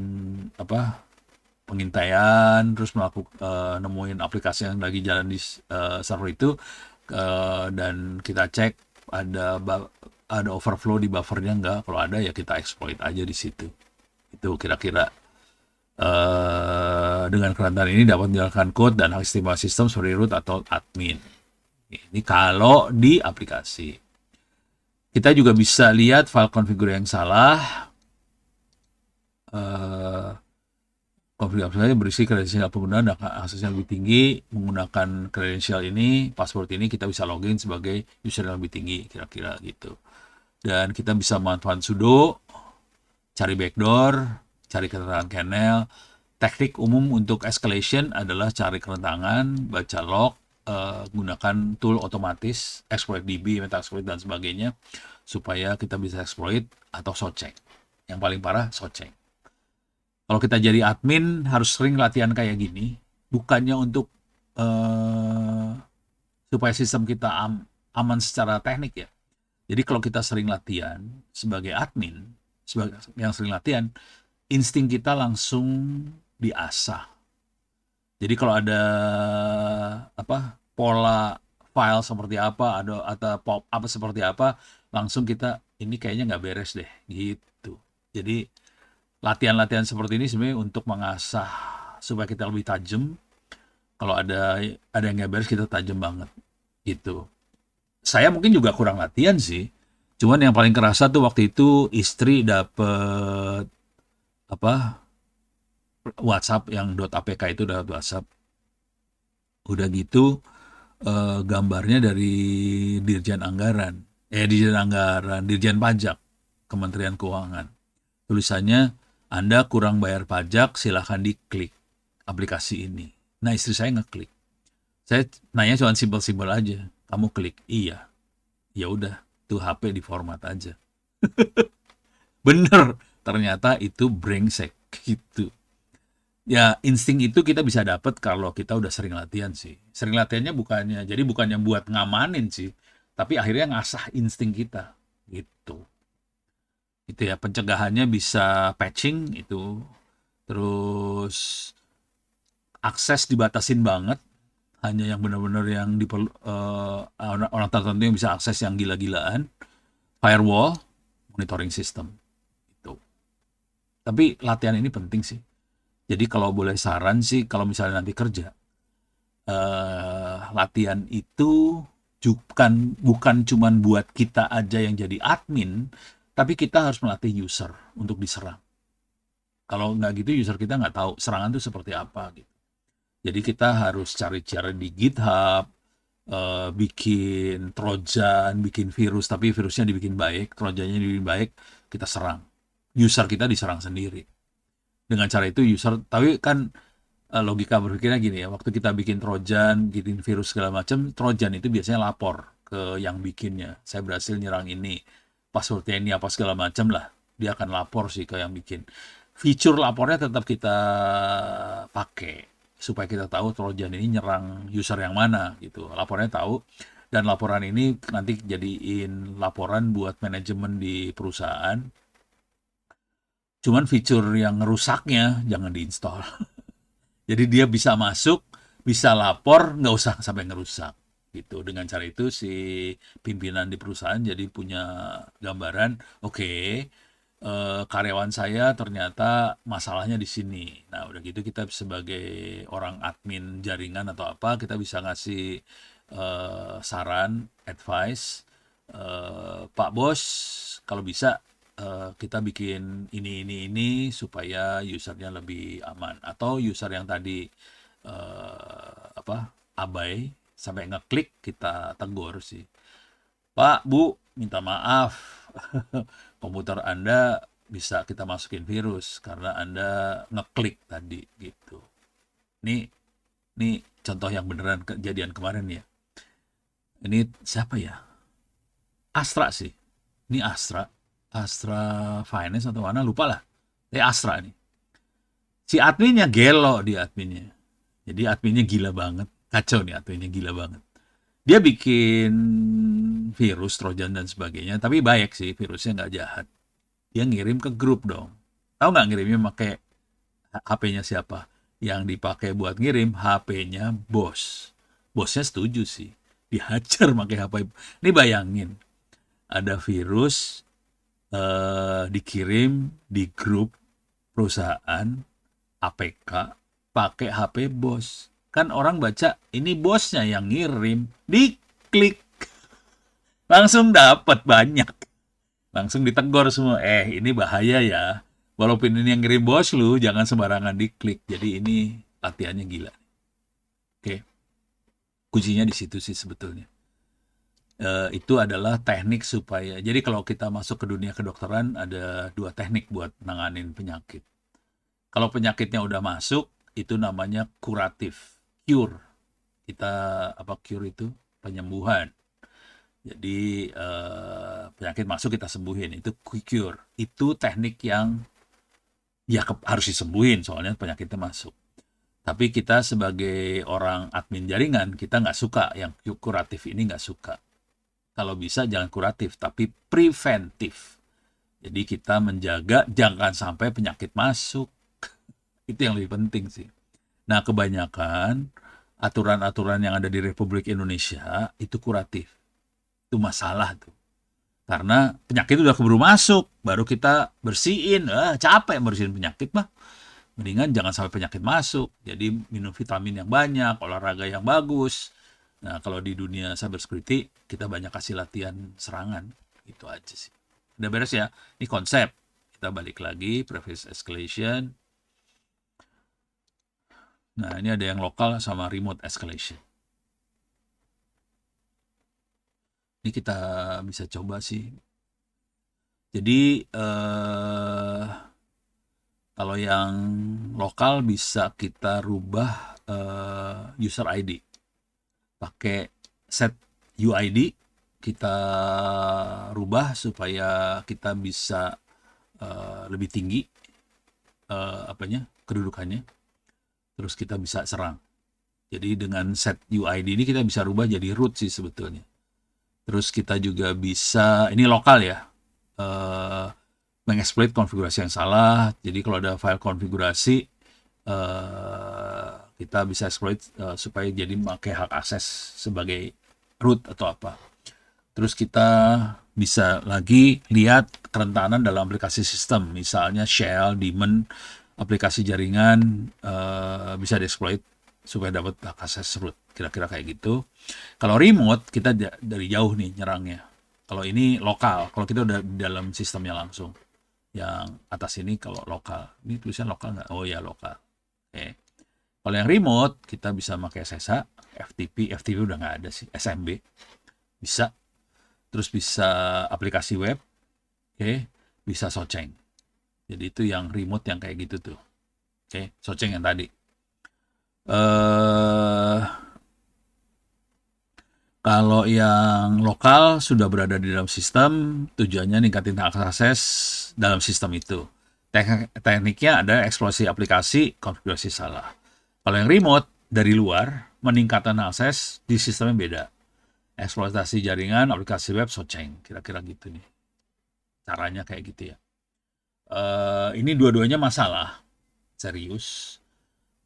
pengintaian, terus nemuin aplikasi yang lagi jalan di server itu, dan kita cek ada overflow di buffernya nggak. Kalau ada ya kita exploit aja di situ. Itu kira-kira dengan kerangka ini dapat menjalankan code dan hak istimewa sistem seperti root atau admin. Ini kalau di aplikasi. Kita juga bisa lihat file konfigurasi yang salah. Konfigurasi berisi kredensial pengguna dan aksesnya lebih tinggi. Menggunakan kredensial ini, password ini kita bisa login sebagai user yang lebih tinggi, kira-kira gitu. Dan kita bisa manfaat sudo, cari backdoor, cari keterangan kernel. Teknik umum untuk escalation adalah cari kerentangan, baca log, gunakan tool otomatis, exploit DB, metasploit dan sebagainya, supaya kita bisa exploit atau soceng. Yang paling parah soceng. Kalau kita jadi admin harus sering latihan kayak gini, bukannya untuk supaya sistem kita aman secara teknik ya. Jadi kalau kita sering latihan sebagai admin, yang sering latihan, insting kita langsung diasah. Jadi kalau ada pola file seperti apa, atau pop up seperti apa, langsung kita ini kayaknya nggak beres deh gitu. Jadi latihan-latihan seperti ini sebenarnya untuk mengasah supaya kita lebih tajam. Kalau ada yang nggak beres kita tajam banget gitu. Saya mungkin juga kurang latihan sih. Cuman yang paling kerasa tuh waktu itu istri dapet WhatsApp yang .apk itu dapat WhatsApp. Udah gitu gambarnya dari Dirjen Dirjen Pajak, Kementerian Keuangan. Tulisannya, Anda kurang bayar pajak, silahkan diklik aplikasi ini. Nah, istri saya ngeklik. Saya nanya cuma simpel-simpel aja. Kamu klik, iya. Ya udah, tuh HP di format aja. Bener, ternyata itu brengsek gitu. Ya, insting itu kita bisa dapat kalau kita udah sering latihan sih. Sering latihannya bukannya buat ngamanin sih, tapi akhirnya ngasah insting kita gitu. Itu ya, pencegahannya bisa patching itu, terus akses dibatasin banget, hanya yang benar-benar yang diperlu orang tertentu yang bisa akses yang gila-gilaan, firewall, monitoring system itu. Tapi latihan ini penting sih. Jadi kalau boleh saran sih, kalau misalnya nanti kerja, latihan itu bukan cuman buat kita aja yang jadi admin, tapi kita harus melatih user untuk diserang. Kalau nggak gitu, user kita nggak tahu serangan itu seperti apa gitu. Jadi kita harus cari cara di GitHub, bikin trojan, bikin virus, tapi virusnya dibikin baik, trojannya dibikin baik, kita serang. User kita diserang sendiri. Dengan cara itu user, tapi kan logika berpikirnya gini ya, waktu kita bikin trojan, bikin virus segala macam, trojan itu biasanya lapor ke yang bikinnya. Saya berhasil nyerang ini, passwordnya ini apa segala macam lah. Dia akan lapor sih ke yang bikin. Fitur lapornya tetap kita pakai supaya kita tahu trojan ini nyerang user yang mana gitu. Lapornya tahu, dan laporan ini nanti jadiin laporan buat manajemen di perusahaan. Cuman fitur yang rusaknya jangan diinstal. Jadi dia bisa masuk, bisa lapor, nggak usah sampai ngerusak gitu. Dengan cara itu si pimpinan di perusahaan jadi punya gambaran, oke, karyawan saya ternyata masalahnya di sini. Nah, udah gitu kita sebagai orang admin jaringan atau apa, kita bisa ngasih saran, advice, Pak Bos, kalau bisa kita bikin ini supaya usernya lebih aman. Atau user yang tadi abai sampai ngeklik, kita tegur sih. Pak, Bu, minta maaf. Komputer Anda bisa kita masukin virus karena Anda ngeklik tadi gitu. Ini ini contoh yang beneran kejadian kemarin ya. Ini siapa ya? Astra sih. Ini Astra. Astra Finance atau mana lupa lah. Astra nih. Si adminnya gelo di adminnya. Jadi adminnya gila banget. Kacau nih adminnya gila banget. Dia bikin virus, trojan dan sebagainya. Tapi baik sih, virusnya nggak jahat. Dia ngirim ke grup dong. Tahu nggak ngirimnya pakai HP-nya siapa? Yang dipakai buat ngirim HP-nya bos. Bosnya setuju sih. Dihajar pakai HP. Ini bayangin, ada virus dikirim di grup perusahaan APK pakai HP bos. Kan orang baca ini bosnya yang ngirim, diklik langsung dapat banyak. Langsung ditegur semua, ini bahaya ya. Walaupun ini yang ngirim bos lu, jangan sembarangan diklik. Jadi ini latihannya gila. Oke, kuncinya di situ sih sebetulnya. Itu adalah teknik supaya, jadi kalau kita masuk ke dunia kedokteran ada dua teknik buat nanganin penyakit. Kalau penyakitnya udah masuk, itu namanya kuratif, cure. Kita cure itu penyembuhan. Jadi penyakit masuk kita sembuhin, itu cure. Itu teknik yang ya harus disembuhin soalnya penyakitnya masuk. Tapi kita sebagai orang admin jaringan, kita nggak suka yang kuratif ini, nggak suka. Kalau bisa jangan kuratif, tapi preventif. Jadi kita menjaga jangan sampai penyakit masuk. Itu yang lebih penting sih. Nah, kebanyakan aturan-aturan yang ada di Republik Indonesia itu kuratif. Itu masalah tuh. Karena penyakit udah keburu masuk, baru kita bersihin. Capek bersihin penyakit mah. Mendingan jangan sampai penyakit masuk. Jadi minum vitamin yang banyak, olahraga yang bagus. Nah, kalau di dunia cybersecurity, kita banyak kasih latihan serangan. Itu aja sih. Udah beres ya? Ini konsep. Kita balik lagi, previous escalation. Nah, ini ada yang lokal sama remote escalation. Ini kita bisa coba sih. Jadi, kalau yang lokal bisa kita rubah user ID. Pakai set UID, kita rubah supaya kita bisa lebih tinggi kedudukannya. Terus kita bisa serang. Jadi dengan set UID ini kita bisa rubah jadi root sih sebetulnya. Terus kita juga bisa, ini lokal ya, mengeksploit konfigurasi yang salah. Jadi kalau ada file konfigurasi, kita bisa exploit supaya jadi pakai hak akses sebagai root atau apa. Terus kita bisa lagi lihat kerentanan dalam aplikasi sistem, misalnya shell, daemon, aplikasi jaringan bisa dieksploit supaya dapat hak akses root. Kira-kira kayak gitu. Kalau remote kita dari jauh nih nyerangnya. Kalau ini lokal, kalau kita udah di dalam sistemnya langsung. Yang atas ini kalau lokal. Ini tulisan lokal nggak? Oh ya lokal. Oke. Kalau yang remote kita bisa pakai SSH, FTP udah nggak ada sih, SMB bisa. Terus bisa aplikasi web, oke, bisa Soceng. Jadi itu yang remote yang kayak gitu tuh. Oke, Soceng yang tadi. Kalau yang lokal sudah berada di dalam sistem, tujuannya ningkatin akses dalam sistem itu. Tekniknya ada eksplorasi aplikasi, konfigurasi salah. Kalau yang remote dari luar, meningkatkan akses di sistemnya beda. Eksploitasi jaringan, aplikasi web, Soceng. Kira-kira gitu nih. Caranya kayak gitu ya. Ini dua-duanya masalah. Serius.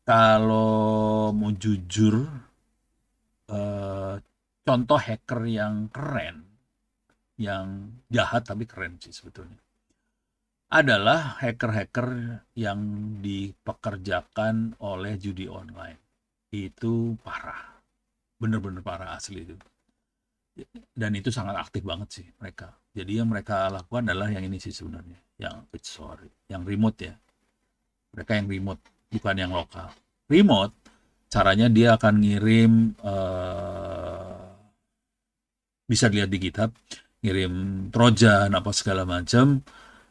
Kalau mau jujur, contoh hacker yang keren, yang jahat tapi keren sih sebetulnya, adalah hacker-hacker yang dipekerjakan oleh judi online. Itu parah. Bener-bener parah asli itu. Dan itu sangat aktif banget sih mereka. Jadi yang mereka lakukan adalah yang ini sih sebenarnya. Yang remote ya. Mereka yang remote, bukan yang lokal. Remote, caranya dia akan ngirim, bisa dilihat di GitHub, ngirim Trojan apa segala macam,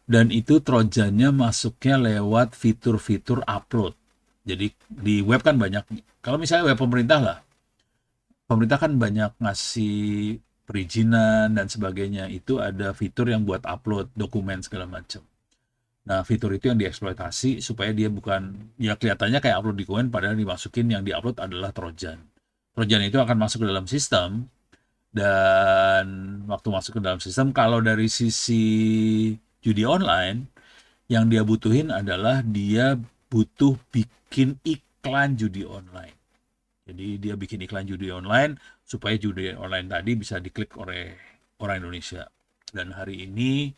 dan itu Trojannya masuknya lewat fitur-fitur upload. Jadi di web kan banyak, kalau misalnya web pemerintah lah, pemerintah kan banyak ngasih perizinan dan sebagainya, itu ada fitur yang buat upload dokumen segala macam. Nah, fitur itu yang dieksploitasi supaya dia bukan, ya kelihatannya kayak upload dokumen, padahal dimasukin yang diupload adalah Trojan. Trojan itu akan masuk ke dalam sistem, dan waktu masuk ke dalam sistem, kalau dari sisi judi online, yang dia butuhin adalah dia butuh bikin iklan judi online. Jadi dia bikin iklan judi online supaya judi online tadi bisa diklik oleh orang Indonesia. Dan hari ini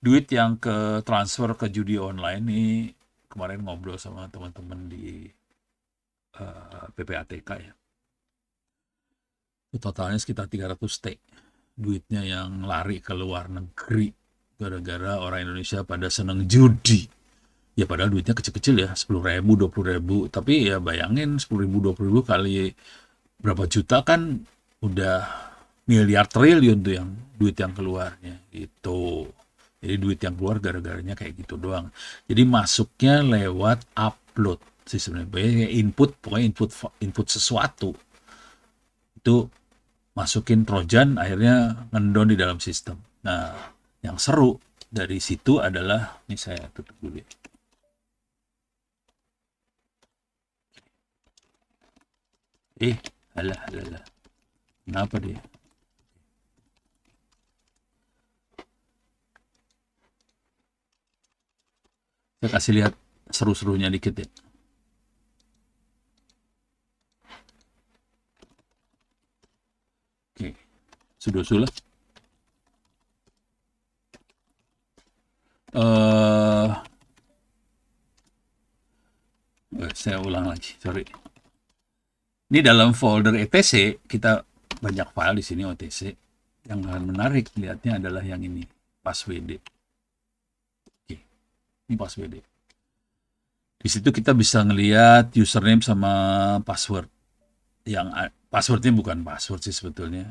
duit yang ke transfer ke judi online ini, kemarin ngobrol sama teman-teman di PPATK ya. Totalnya sekitar 300 T. Duitnya yang lari ke luar negeri gara-gara orang Indonesia pada seneng judi. Ya padahal duitnya kecil-kecil ya, 10.000, 20.000. Tapi ya bayangin 10.000, 20.000 kali berapa juta kan udah miliar triliun tuh yang duit yang keluarnya gitu. Jadi duit yang keluar gara-garanya kayak gitu doang. Jadi masuknya lewat upload sih sebenarnya. Pokoknya input sesuatu. Itu masukin Trojan, akhirnya ngendon di dalam sistem. Nah, yang seru dari situ adalah, ini saya tutup dulu ya. Alah. Kenapa dia? Saya kasih lihat seru-serunya dikit ya. Oke, sudah. Saya ulang lagi, sorry. Ini dalam folder etc, kita banyak file di sini OTC. Yang menarik lihatnya adalah yang ini, passwd. Oke, ini passwd. Di situ kita bisa ngelihat username sama password. Yang passwordnya bukan password sih sebetulnya.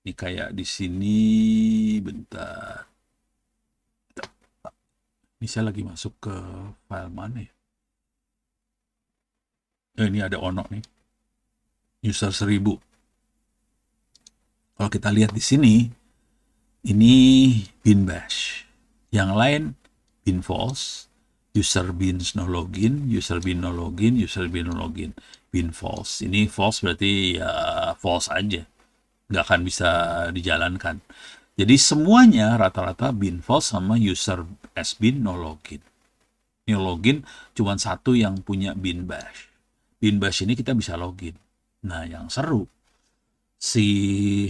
Ini kayak di sini, bentar. Ini saya lagi masuk ke file mana ya? Ini ada ono nih. User 1000. Kalau kita lihat di sini, ini bin bash. Yang lain bin false, user bin no login, user bin no login, user bin no login, bin false. Ini false berarti ya false aja, nggak akan bisa dijalankan. Jadi semuanya rata-rata bin false sama user as bin no login. No login cuma satu yang punya bin bash. Bin bash ini kita bisa login. Nah, yang seru si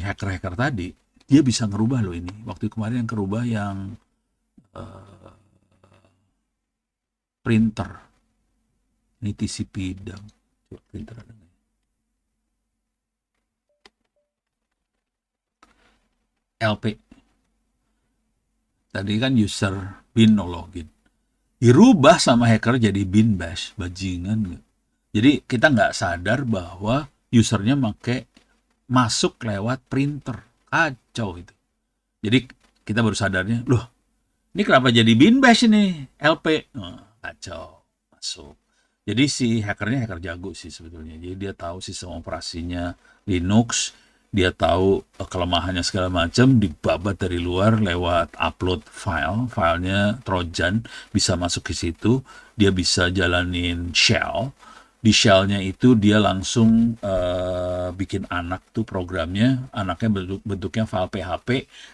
hacker-hacker tadi dia bisa ngerubah loh ini. Waktu kemarin yang kerubah yang eh, printer. Ini TCP dump. Coba printer ada nggak? LP. Tadi kan user bin no login. Dirubah sama hacker jadi bin bash, bajingan nggak? Jadi kita nggak sadar bahwa usernya masuk lewat printer. Kacau itu. Jadi kita baru sadarnya, loh ini kenapa jadi bin bash ini LP? Oh, kacau, masuk. Jadi si hackernya hacker jago sih sebetulnya. Jadi dia tahu sistem operasinya Linux, dia tahu kelemahannya segala macam, dibabat dari luar lewat upload filenya Trojan bisa masuk ke situ, dia bisa jalanin shell. Di shellnya itu dia langsung bikin anak tuh programnya, anaknya bentuknya file PHP,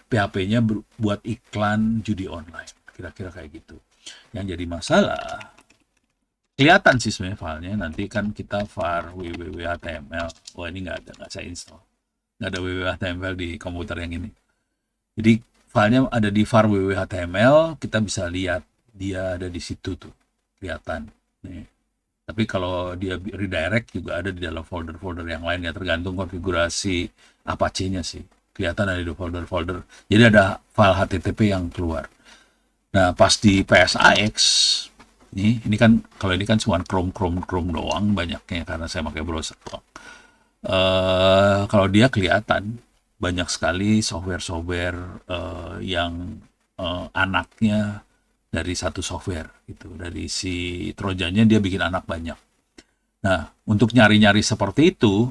PHP-nya buat iklan judi online, kira-kira kayak gitu. Yang jadi masalah, kelihatan sih sebenarnya filenya, nanti kan kita var www.html, oh ini nggak saya install, nggak ada www.html di komputer yang ini. Jadi filenya ada di var www.html, kita bisa lihat dia ada di situ tuh, kelihatan. Nih. Tapi kalau dia redirect juga ada di dalam folder-folder yang lain, ya tergantung konfigurasi Apache-nya sih. Kelihatan ada di folder-folder. Jadi ada file HTTP yang keluar. Nah, pas di PSAX, ini kan kalau ini kan cuma Chrome doang banyaknya karena saya pakai browser doang. Kalau dia kelihatan banyak sekali software-software yang anaknya dari satu software gitu, dari si Trojannya dia bikin anak banyak. Nah, untuk nyari-nyari seperti itu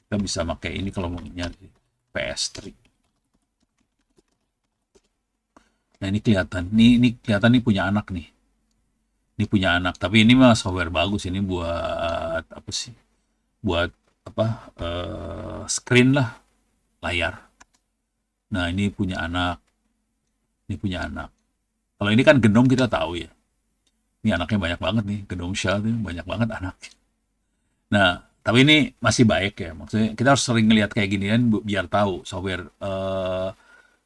kita bisa pakai ini kalau mau nyari PS3. Nah, ini kelihatan, ini kelihatan nih punya anak nih. Ini punya anak, tapi ini mah software bagus, ini buat apa sih? Buat apa? Screen lah, layar. Nah, ini punya anak. Ini punya anak. Kalau ini kan genom kita tahu ya. Ini anaknya banyak banget nih, genom shell tuh banyak banget anak. Nah, tapi ini masih baik ya. Maksudnya kita harus sering ngelihat kayak gini kan biar tahu software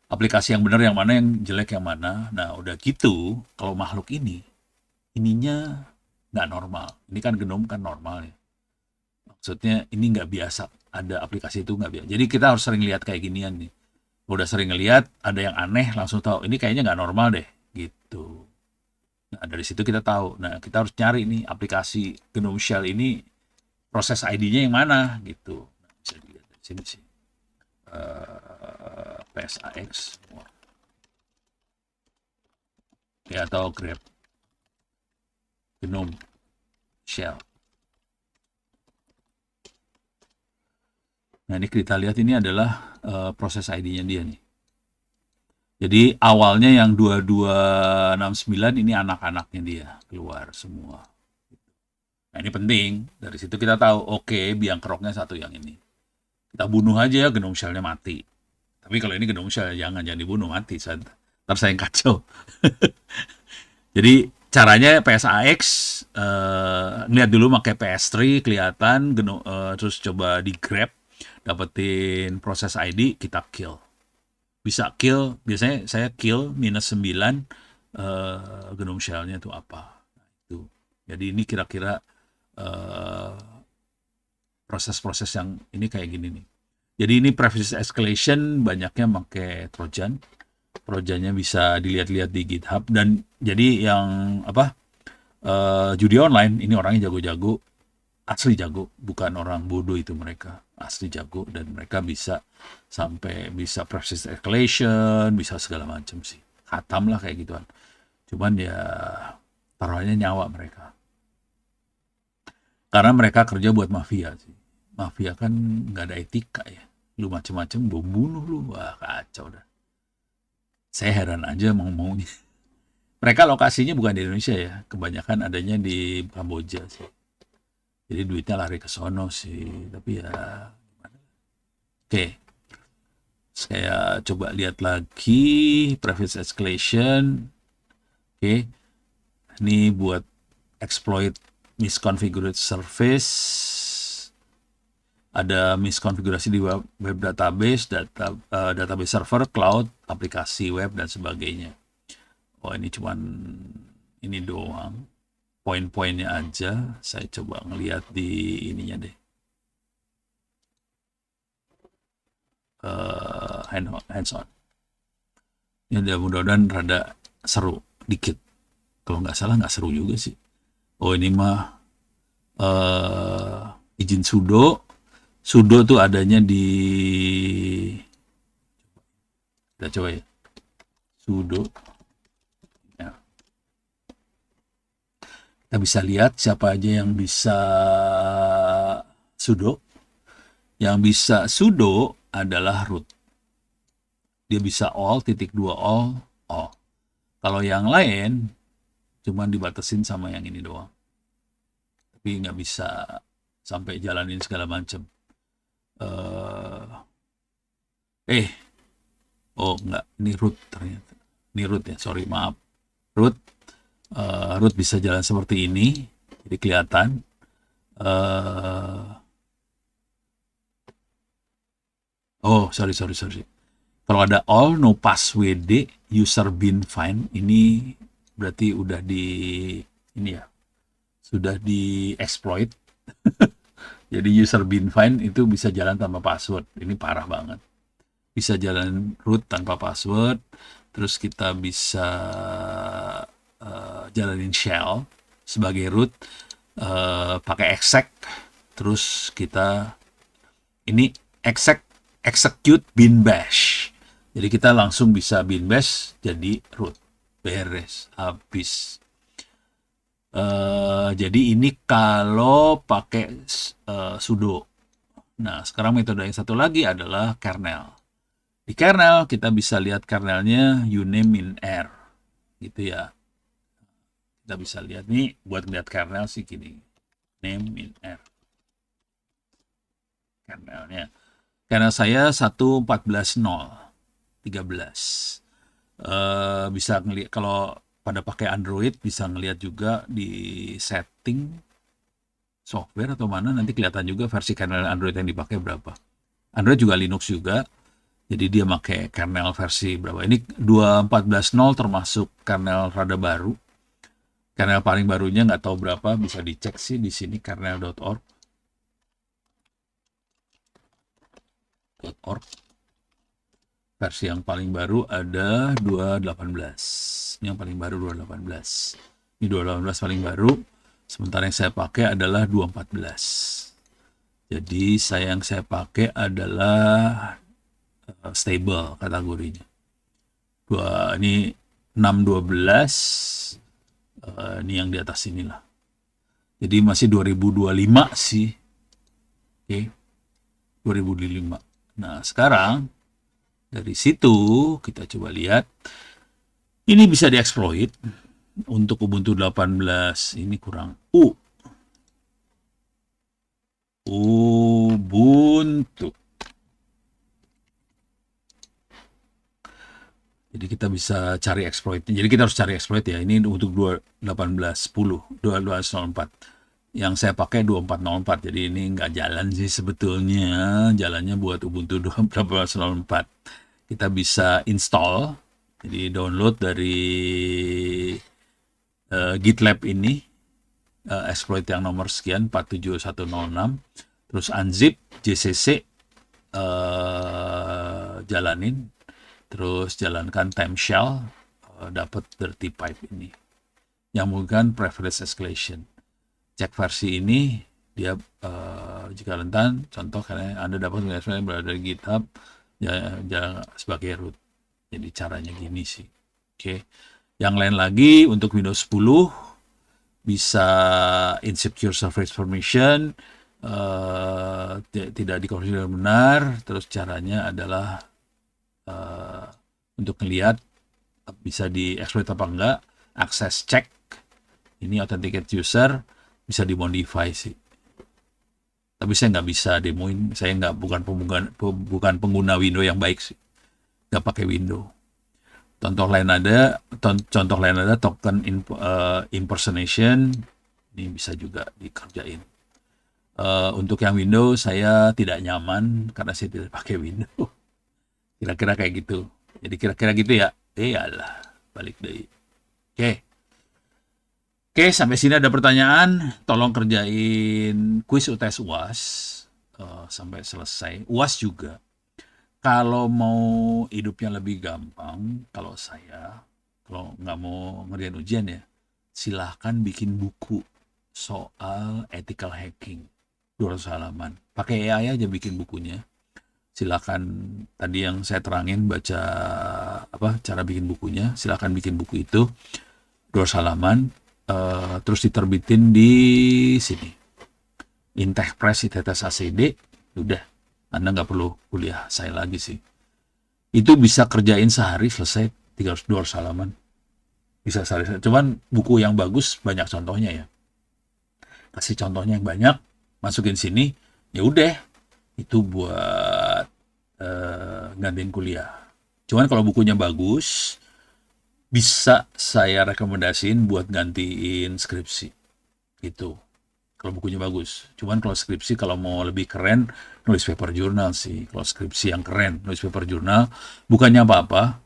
aplikasi yang benar yang mana, yang jelek yang mana. Nah, udah gitu, kalau makhluk ininya nggak normal. Ini kan genom kan normal ya. Maksudnya ini nggak biasa. Ada aplikasi itu nggak biasa. Jadi kita harus sering lihat kayak ginian nih. Udah sering ngelihat ada yang aneh, langsung tahu ini kayaknya nggak normal deh gitu. Nah, dari situ kita tahu. Nah, kita harus nyari nih aplikasi Gnome Shell ini proses ID-nya yang mana gitu. Nah, bisa dilihat dari sini sih. PSAX ya, atau Grab Gnome Shell. Nah, ini kita lihat ini adalah proses ID-nya dia nih. Jadi awalnya yang 2269 ini anak-anaknya dia keluar semua. Nah, ini penting. Dari situ kita tahu, oke, biang keroknya satu yang ini. Kita bunuh aja, Gnome Shell-nya mati. Tapi kalau ini Gnome Shell, jangan dibunuh, mati. Ntar saya yang kacau. Jadi caranya PSAX, lihat dulu pakai PS3, kelihatan, terus coba di grab, dapetin proses ID, kita kill. Bisa kill, biasanya saya kill -9 Gnome Shell-nya itu apa. Nah, itu. Jadi ini kira-kira proses-proses yang ini kayak gini nih. Jadi ini privilege escalation banyaknya pakai Trojan. Trojannya bisa dilihat-lihat di GitHub, dan jadi yang apa judi online ini orangnya jago-jago, asli jago, bukan orang bodoh itu, mereka asli jago, dan mereka bisa sampai bisa privilege escalation, bisa segala macam sih, khatam lah kayak gituan. Cuman ya taruhannya nyawa mereka. Karena mereka kerja buat mafia sih. Mafia kan nggak ada etika ya. Lu macem-macem bom bunuh lu. Wah, kacau dah. Saya heran aja mau-maunya. Mereka lokasinya bukan di Indonesia ya. Kebanyakan adanya di Kamboja sih. Jadi duitnya lari ke sono sih. Tapi ya gimana? Oke. Saya coba lihat lagi preface escalation. Oke, ini buat exploit misconfigured service. Ada miskonfigurasi di web database, database server, cloud, aplikasi web dan sebagainya. Oh, ini cuman ini doang. Poin-poinnya aja. Saya coba ngelihat di ininya deh. Hands on. Ini mudah-mudahan rada seru dikit. Kalau nggak salah nggak seru juga sih. Oh, ini mah izin sudo. Sudo tuh adanya di, kita coba ya, sudo. Ya. Kita bisa lihat siapa aja yang bisa sudo. Yang bisa sudo adalah root. Dia bisa all, all. Kalau yang lain cuman dibatasin sama yang ini doang. Tapi nggak bisa sampai jalanin segala macam. Oh enggak, ini root ternyata. Ini root ya, sorry, maaf. Root, root bisa jalan seperti ini, jadi kelihatan. Oh, sorry. Kalau ada all, no pass wd, user bin find, ini berarti udah di, ini ya, sudah di exploit. Jadi user bin find itu bisa jalan tanpa password. Ini parah banget. Bisa jalan root tanpa password. Terus kita bisa jalanin shell sebagai root, pakai exec. Terus kita ini execute bin bash. Jadi kita langsung bisa bin bash jadi root. Beres, habis. Jadi ini kalau pakai sudo. Nah, sekarang metode yang satu lagi adalah kernel. Di kernel kita bisa lihat kernelnya uname in R, gitu ya. Kita bisa lihat nih, buat lihat kernel sih gini, name in R. Kernelnya. Kernel saya 1.14.0.13. Bisa ngelihat kalau pada pakai Android, bisa ngelihat juga di setting software atau mana, nanti kelihatan juga versi kernel Android yang dipakai berapa. Android juga Linux juga, jadi dia pakai kernel versi berapa. Ini 2.14.0 termasuk kernel rada baru. Kernel paling barunya nggak tahu berapa, bisa dicek sih di sini kernel.org. Versi yang paling baru ada 2.18. Ini yang paling baru 2.18. Ini 2.18 paling baru. Sementara yang saya pakai adalah 2.14. Jadi yang saya pakai adalah stable kategorinya. Ini 6.12. Ini yang di atas inilah. Jadi masih 2025 sih. Oke. 2025. Nah, sekarang dari situ kita coba lihat, ini bisa dieksploit untuk Ubuntu 18. Ini kurang Ubuntu. Jadi kita bisa cari exploitnya. Jadi kita harus cari exploit ya. Ini untuk 2204. Yang saya pakai 2404. Jadi ini nggak jalan sih sebetulnya. Jalannya buat Ubuntu 1804. Kita bisa install, jadi download dari GitLab ini, exploit yang nomor sekian 47106, terus unzip JCC, jalanin, terus jalankan time shell, dapat dirty pipe ini yang menggunakan preference escalation. Cek versi ini, dia jika rentan, contoh karena Anda dapat mengenai berada di GitHub ya sebagai root. Jadi caranya gini sih. Oke. Yang lain lagi untuk Windows 10 bisa insecure service permission, tidak dikonfigurasi benar. Terus caranya adalah untuk melihat bisa dieksploit apa enggak, access check. Ini authenticate user bisa dimodify sih. Tapi saya nggak bisa demoin, saya bukan pengguna Windows yang baik sih. nggak pakai window. Contoh lain ada token impersonation, ini bisa juga dikerjain. Untuk yang Windows saya tidak nyaman karena saya tidak pakai Windows. Kira-kira kayak gitu. Jadi kira-kira gitu ya. Iyalah, balik deh. Oke, sampai sini ada pertanyaan. Tolong kerjain kuis UTS UAS sampai selesai. UAS juga. Kalau mau hidupnya lebih gampang, kalau nggak mau ngerjain ujian ya, silahkan bikin buku soal ethical hacking. 200 halaman. Pakai AI aja bikin bukunya. Silakan tadi yang saya terangin baca cara bikin bukunya. Silakan bikin buku itu 200 halaman. Terus diterbitin di sini. Intech Press ITTS ACD. Udah. Anda nggak perlu kuliah saya lagi sih. Itu bisa kerjain sehari selesai 200 halaman. Bisa sehari. Cuman buku yang bagus banyak contohnya ya. Kasih contohnya yang banyak. Masukin sini, ya udah itu buat gantiin kuliah. Cuman kalau bukunya bagus, bisa saya rekomendasiin buat gantiin skripsi. Itu kalau bukunya bagus. Cuman kalau skripsi kalau mau lebih keren, nulis paper jurnal sih. Kalau skripsi yang keren, nulis paper jurnal, bukannya apa-apa.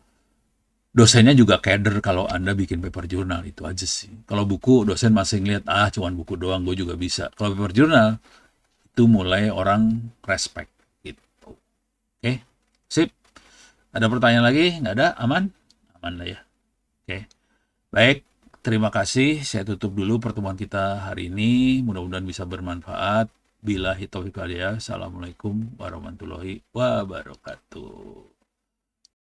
Dosennya juga keder kalau Anda bikin paper jurnal, itu aja sih. Kalau buku, dosen masih ngeliat, cuman buku doang, gue juga bisa. Kalau paper jurnal, itu mulai orang respect gitu. Oke, sip. Ada pertanyaan lagi? Nggak ada? Aman? Aman lah ya. Oke, baik. Terima kasih. Saya tutup dulu pertemuan kita hari ini. Mudah-mudahan bisa bermanfaat. Billahi taufiq walhidayah. Assalamualaikum warahmatullahi wabarakatuh.